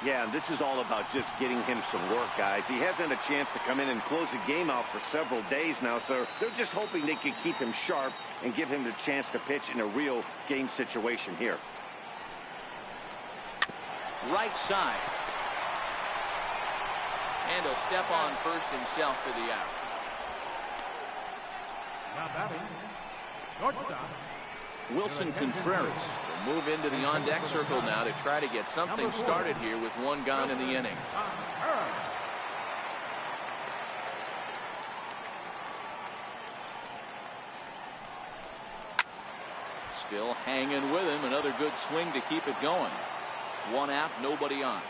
Yeah, and this is all about just getting him some work, guys. He hasn't had a chance to come in and close the game out for several days now, so they're just hoping they can keep him sharp and give him the chance to pitch in a real game situation here. Right side. And he'll step on first himself for the out. Now batting, shortstop. Wilson Contreras will move into the on-deck circle now to try to get something started here with one gone in the inning. Still hanging with him. Another good swing to keep it going. One out, nobody on.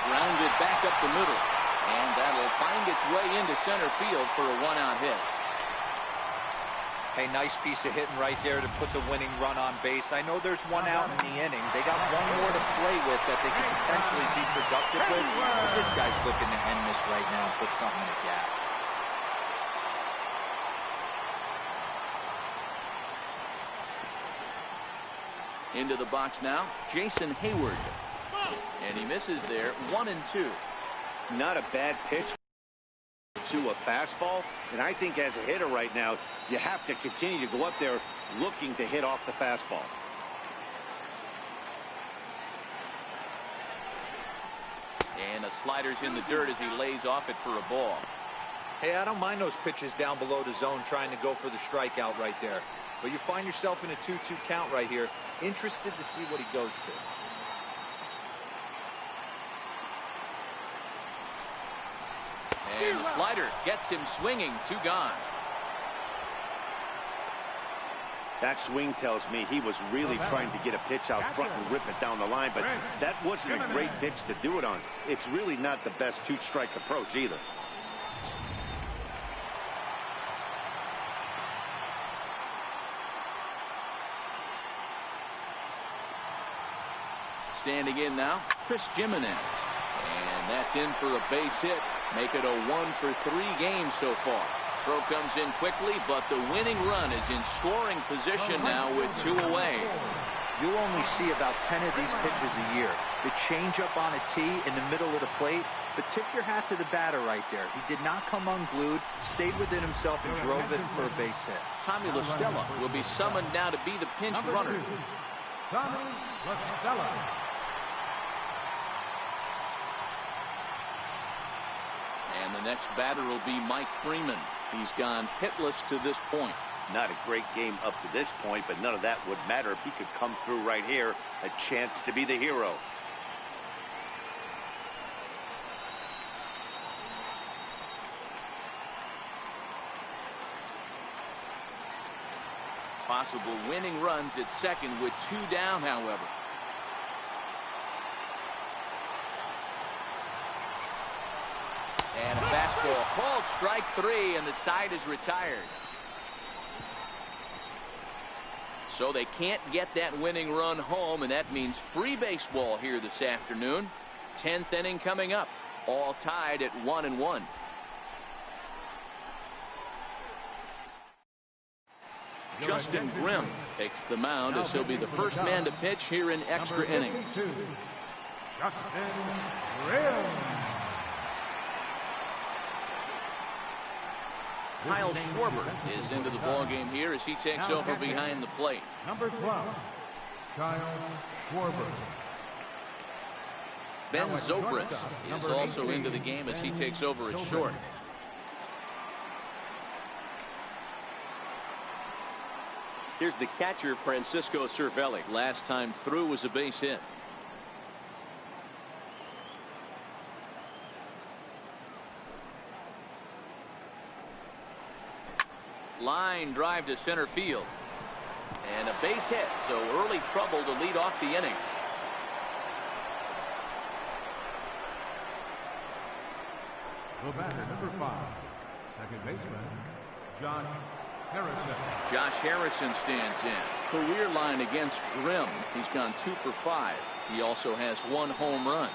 Grounded back up the middle, and that'll find its way into center field for a one-out hit. Hey, nice piece of hitting right there to put the winning run on base. I know there's one out in the inning. They got one more to play with that they could potentially be productive with. But this guy's looking to end this right now and put something in the gap. Into the box now, Jason Hayward. And he misses there, 1-2. Not a bad pitch to a fastball, and I think as a hitter right now, you have to continue to go up there looking to hit off the fastball. And the slider's in the dirt as he lays off it for a ball. Hey, I don't mind those pitches down below the zone trying to go for the strikeout right there. But you find yourself in a 2-2 count right here. Interested to see what he goes to. And the slider gets him swinging, 2 gone. That swing tells me he was really trying to get a pitch out front and rip it down the line, but that wasn't a great pitch to do it on. It's really not the best 2-strike approach either. Standing in now, Chris Jimenez. And that's in for a base hit. Make it a 1-for-3 game so far. Throw comes in quickly, but the winning run is in scoring position now with 2 away. You'll only see about 10 of these pitches a year. The changeup on a tee in the middle of the plate. But tip your hat to the batter right there. He did not come unglued, stayed within himself, and drove it for a base hit. Tommy La Stella will be summoned now to be the pinch runner. Tommy La Stella. And the next batter will be Mike Freeman. He's gone hitless to this point. Not a great game up to this point, but none of that would matter if he could come through right here. A chance to be the hero. Possible winning runs at second with 2 down, however. And a fastball called strike 3, and the side is retired. So they can't get that winning run home, and that means free baseball here this afternoon. 10th inning coming up, all tied at 1-1. Justin Grimm takes the mound as he'll be the first man to pitch here in extra innings. Justin Grimm. Kyle Schwarber is into the ballgame here as he takes over behind the plate. Number 12, Kyle Schwarber. Ben Zobrist is also into the game as he takes over at short. Here's the catcher, Francisco Cervelli. Last time through was a base hit. Line drive to center field. And a base hit, so early trouble to lead off the inning. The batter, number 5, second baseman, Josh Harrison. Josh Harrison stands in. Career line against Grimm. He's gone 2 for 5. He also has 1 home run.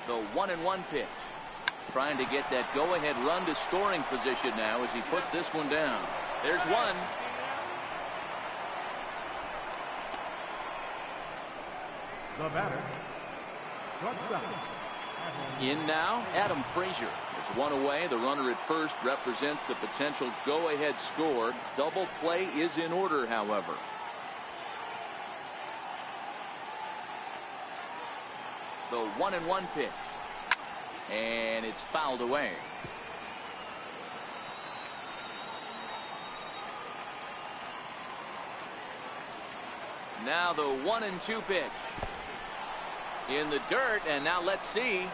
The 1-1 pitch. Trying to get that go-ahead run to scoring position now as he puts this one down. There's one. The batter, shortstop. In now, Adam Frazier. There's one away. The runner at first represents the potential go-ahead score. Double play is in order, however. The 1-1 pitch. And it's fouled away. Now the 1-2 pitch. In the dirt, and now let's see.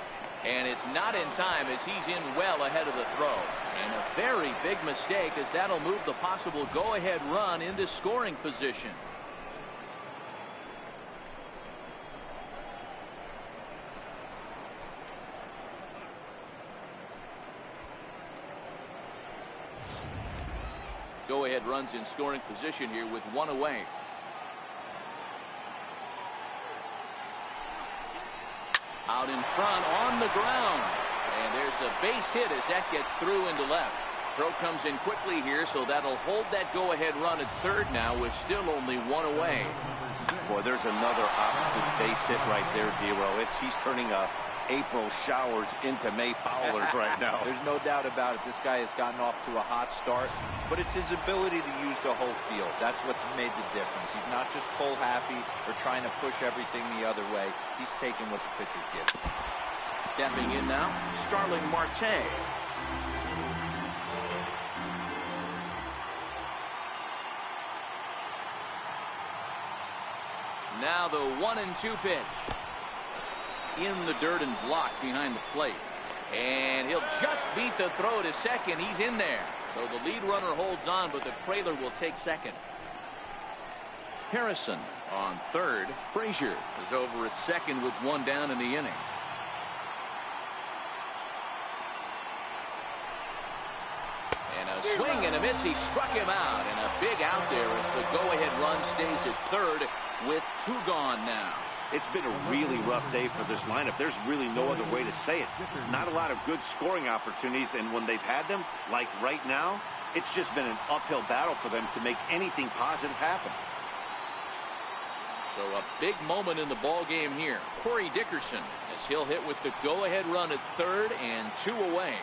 And it's not in time as he's in well ahead of the throw. And a very big mistake as that'll move the possible go-ahead run into scoring position. Go-ahead runs in scoring position here with 1 away. Out in front on the ground. And there's a base hit as that gets through into left. Throw comes in quickly here, so that'll hold that go-ahead run at third now with still only 1 away. Boy, there's another opposite base hit right there, Dero. He's turning April showers into May fowlers right now. There's no doubt about it. This guy has gotten off to a hot start, but it's his ability to use the whole field. That's what's made the difference. He's not just pull happy or trying to push everything the other way. He's taking what the pitchers give. Stepping in now, Starling Marte. Now the 1-2 pitch. In the dirt and blocked behind the plate. And he'll just beat the throw to second. He's in there. So the lead runner holds on, but the trailer will take second. Harrison on third. Frazier is over at second with 1 down in the inning. And a swing and a miss. He struck him out. And a big out there as the go-ahead run stays at third with 2 gone now. It's been a really rough day for this lineup. There's really no other way to say it. Not a lot of good scoring opportunities, and when they've had them, like right now, it's just been an uphill battle for them to make anything positive happen. So a big moment in the ball game here. Corey Dickerson as he'll hit with the go-ahead run at third and 2 away.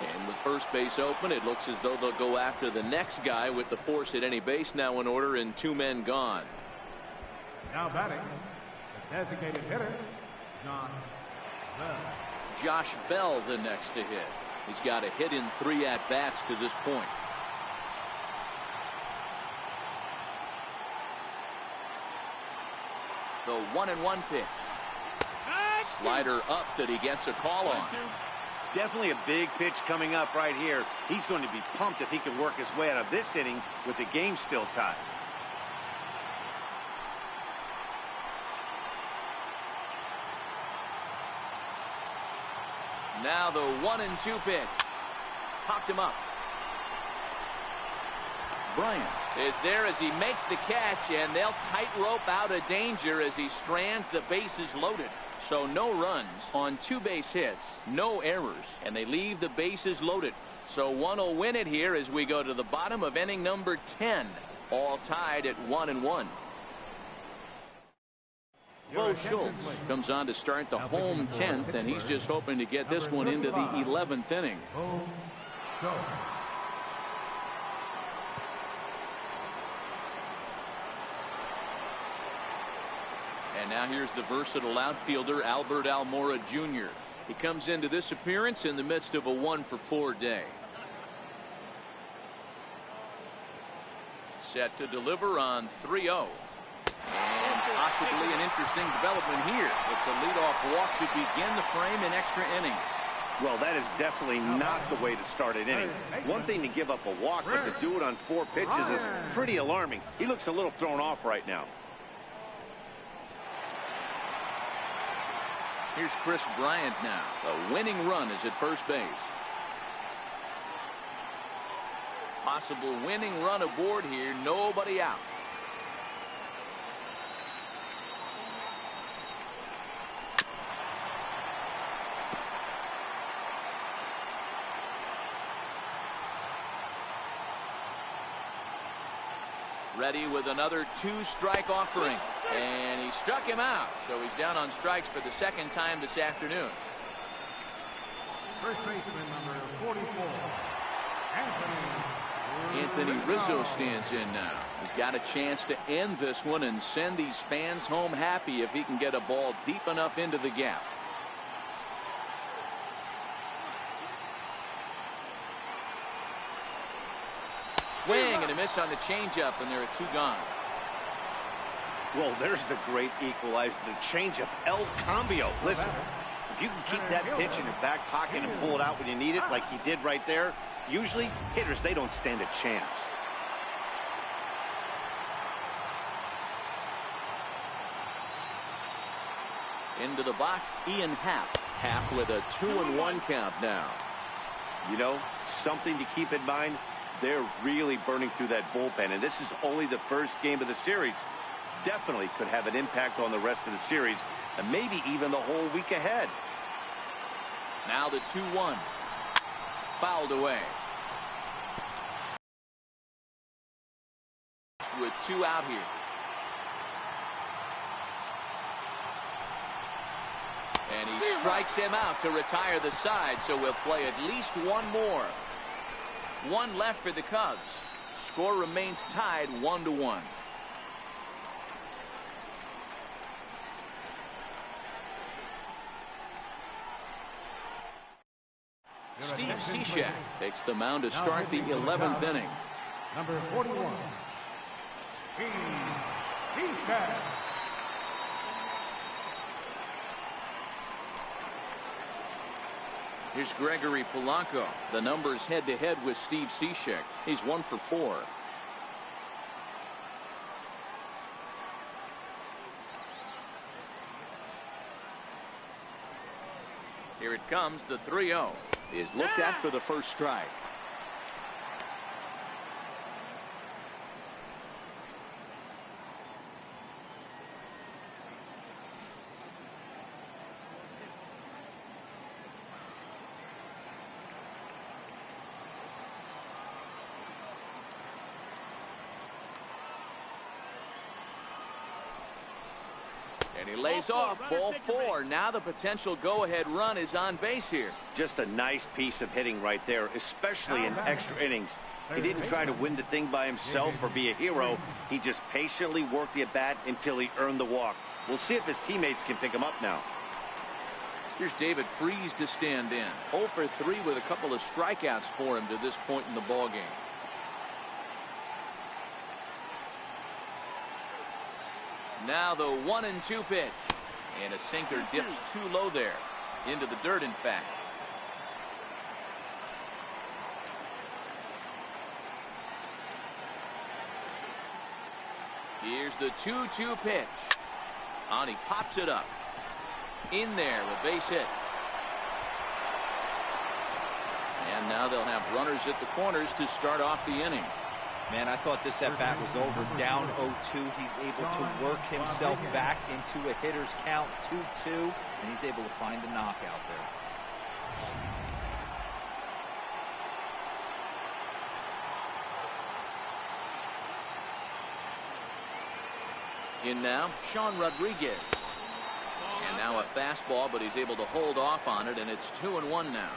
And with first base open, it looks as though they'll go after the next guy with the force at any base now in order and 2 men gone. Now batting, the designated hitter, Josh Bell. Josh Bell the next to hit. He's got a hit in 3 at-bats to this point. The 1-1 pitch. Slider up that he gets a call on. Definitely a big pitch coming up right here. He's going to be pumped if he can work his way out of this inning with the game still tied. Now the 1-2 pitch. Popped him up. Bryant is there as he makes the catch, and they'll tightrope out of danger as he strands the bases loaded. So no runs on 2 base hits, no errors, and they leave the bases loaded. So one will win it here as we go to the bottom of inning number 10, all tied at 1-1. Bo Schultz comes on to start the home 10th, and he's just hoping to get this one into the 11th inning. And now here's the versatile outfielder Albert Almora Jr. He comes into this appearance in the midst of a 1-for-4 day. Set to deliver on 3-0. And possibly an interesting development here. It's a leadoff walk to begin the frame in extra innings. Well, that is definitely not the way to start an inning. One thing to give up a walk, but to do it on 4 pitches is pretty alarming. He looks a little thrown off right now. Here's Chris Bryant now. A winning run is at first base. Possible winning run aboard here. Nobody out. Ready with another 2-strike offering. And he struck him out. So he's down on strikes for the 2nd time this afternoon. First baseman number 44, Anthony Rizzo stands in now. He's got a chance to end this one and send these fans home happy if he can get a ball deep enough into the gap. Swing and a miss on the changeup, and there are 2 gone. Well, there's the great equalizer, the changeup, El Cambio. Listen, if you can keep that pitch in your back pocket and pull it out when you need it, like he did right there, usually hitters, they don't stand a chance. Into the box, Ian Happ. Happ with a 2-1 count now. You know, something to keep in mind, they're really burning through that bullpen, and this is only the first game of the series. Definitely could have an impact on the rest of the series, and maybe even the whole week ahead. Now the 2-1. Fouled away. With 2 out here. And he strikes him out to retire the side, so we'll play at least 1 more. 1 left for the Cubs. Score remains tied 1-1. Steve Cishek takes the mound to start the 11th inning. number 41, Steve Cishek. Here's Gregory Polanco. The numbers head-to-head with Steve Cishek. He's 1-for-4. Here it comes, the 3-0. Is looked at for the first strike. And he lays off, ball 4. Now the potential go-ahead run is on base here. Just a nice piece of hitting right there, especially in extra innings. He didn't try to win the thing by himself or be a hero. He just patiently worked the at-bat until he earned the walk. We'll see if his teammates can pick him up now. Here's David Freese to stand in. 0-for-3 with a couple of strikeouts for him to this point in the ballgame. Now the 1-2 pitch. And a sinker dips too low there. Into the dirt, in fact. Here's the 2-2 pitch. And he pops it up. In there with base hit. And now they'll have runners at the corners to start off the inning. Man, I thought this at-bat was over. Down 0-2. He's able to work himself back into a hitter's count, 2-2, and he's able to find a knockout there. In now, Sean Rodriguez. And now a fastball, but he's able to hold off on it, and it's 2-1 now.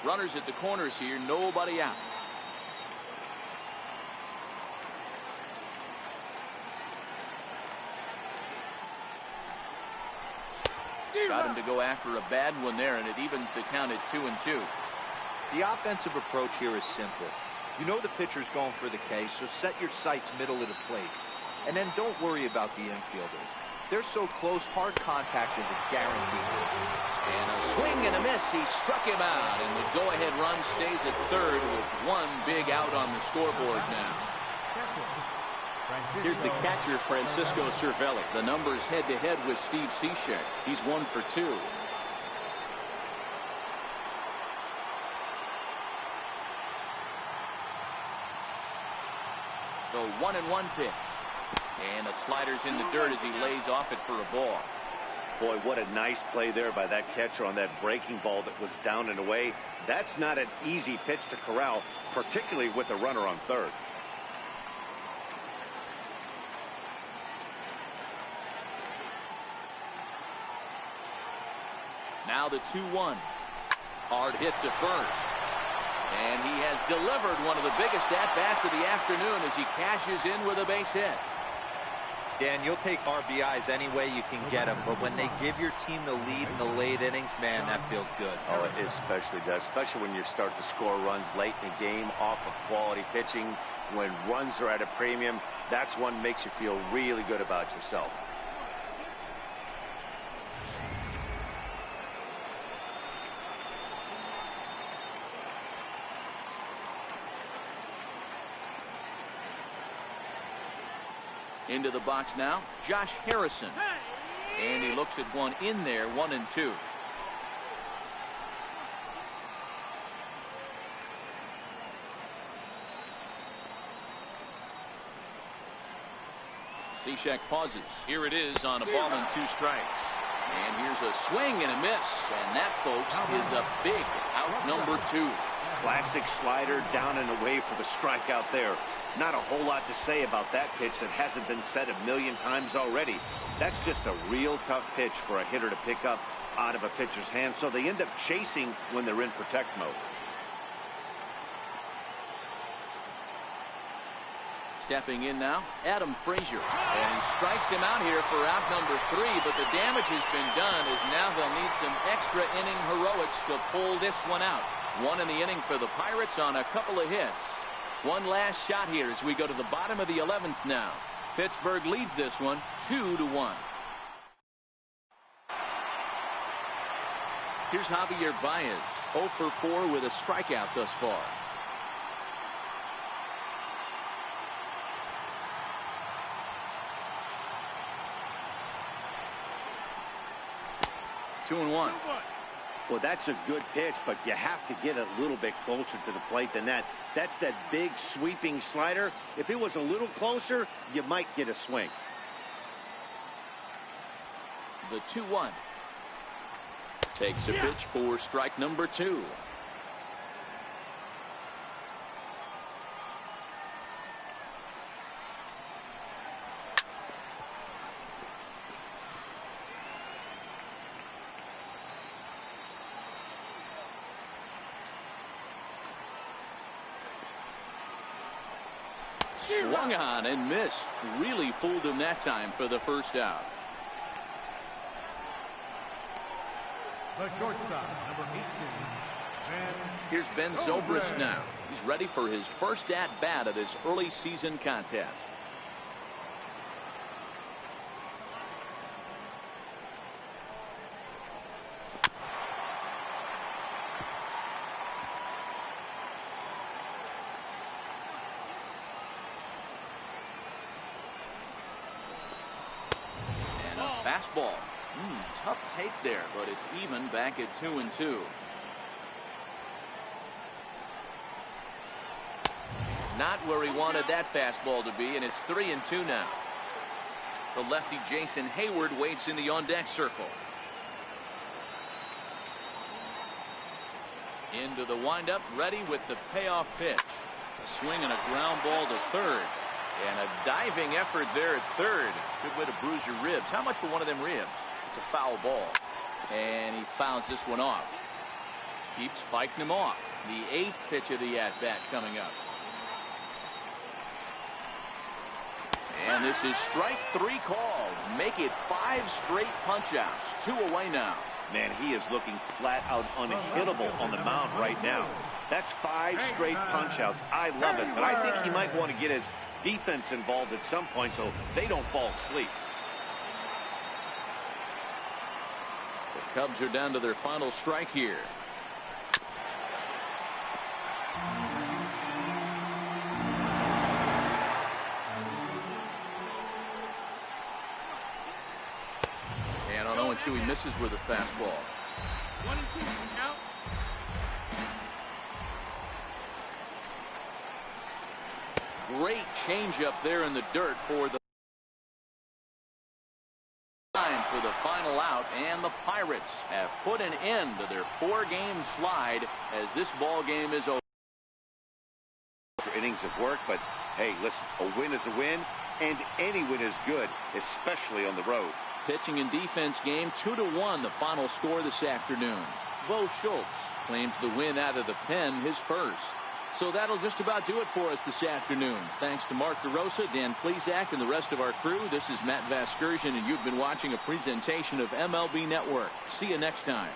Runners at the corners here, nobody out. Got him to go after a bad one there, and it evens the count at 2-2. The offensive approach here is simple. You know the pitcher's going for the K, so set your sights middle of the plate. And then don't worry about the infielders. They're so close, hard contact is a guarantee. And a swing and a miss. He struck him out, and the go-ahead run stays at third with one big out on the scoreboard now. Here's the catcher, Francisco Cervelli. The numbers head-to-head with Steve Cishek. He's 1 for 2. The 1-1 pitch. And the slider's in the dirt as he lays off it for a ball. Boy, what a nice play there by that catcher on that breaking ball that was down and away. That's not an easy pitch to corral, particularly with a runner on third. Now the 2-1. Hard hit to first. And he has delivered one of the biggest at-bats of the afternoon as he cashes in with a base hit. Dan, you'll take RBIs any way you can get them, but when they give your team the lead in the late innings, man, that feels good. Oh, it especially does, especially when you're starting to score runs late in the game off of quality pitching. When runs are at a premium, that's one makes you feel really good about yourself. Into the box now, Josh Harrison. And he looks at one in there, 1-2. Cishek pauses. Here it is on a ball and 2 strikes. And here's a swing and a miss. And that, folks, is a big out number 2. Classic slider down and away for the strikeout there. Not a whole lot to say about that pitch that hasn't been said a million times already. That's just a real tough pitch for a hitter to pick up out of a pitcher's hand, so they end up chasing when they're in protect mode. Stepping in now, Adam Frazier. And he strikes him out here for out number 3, but the damage has been done as now they'll need some extra inning heroics to pull this one out. 1 in the inning for the Pirates on a couple of hits. One last shot here as we go to the bottom of the 11th now. Pittsburgh leads this one 2-1. Here's Javier Baez, 0 for 4 with a strikeout thus far. Two and one. Well, that's a good pitch, but you have to get a little bit closer to the plate than that. That's that big sweeping slider. If it was a little closer, you might get a swing. The 2-1. Takes a pitch for strike number 2. Swung on and missed. Really fooled him that time for the first out. The shortstop, number 18, Ben. Here's Ben Zobrist now. He's ready for his first at-bat of this early season contest. fastball. Tough take there, but it's even back at 2-2. Not where he wanted that fastball to be, and it's 3-2 now. The lefty Jason Hayward waits in the on-deck circle. Into the windup, ready with the payoff pitch. A swing and a ground ball to third. And a diving effort there at third. Good way to bruise your ribs. How much for one of them ribs? It's a foul ball. And he fouls this one off. Keeps fighting him off. The 8th pitch of the at-bat coming up. And this is strike 3 called. Make it 5 straight punch-outs. 2 away now. Man, he is looking flat out unhittable on the mound right now. That's 5 straight punch-outs. I love it, but I think he might want to get his defense involved at some point so they don't fall asleep. The Cubs are down to their final strike here. And on 0-2, he misses with a fastball. 1-2 count. Great changeup there in the dirt for the time for the final out, and the Pirates have put an end to their 4-game slide as this ball game is over. Innings of work, but hey, listen, a win is a win, and any win is good, especially on the road. Pitching and defense game 2-1 the final score this afternoon. Bo Schultz claims the win out of the pen, his first. So that'll just about do it for us this afternoon. Thanks to Mark DeRosa, Dan Plesac, and the rest of our crew. This is Matt Vasgersian, and you've been watching a presentation of MLB Network. See you next time.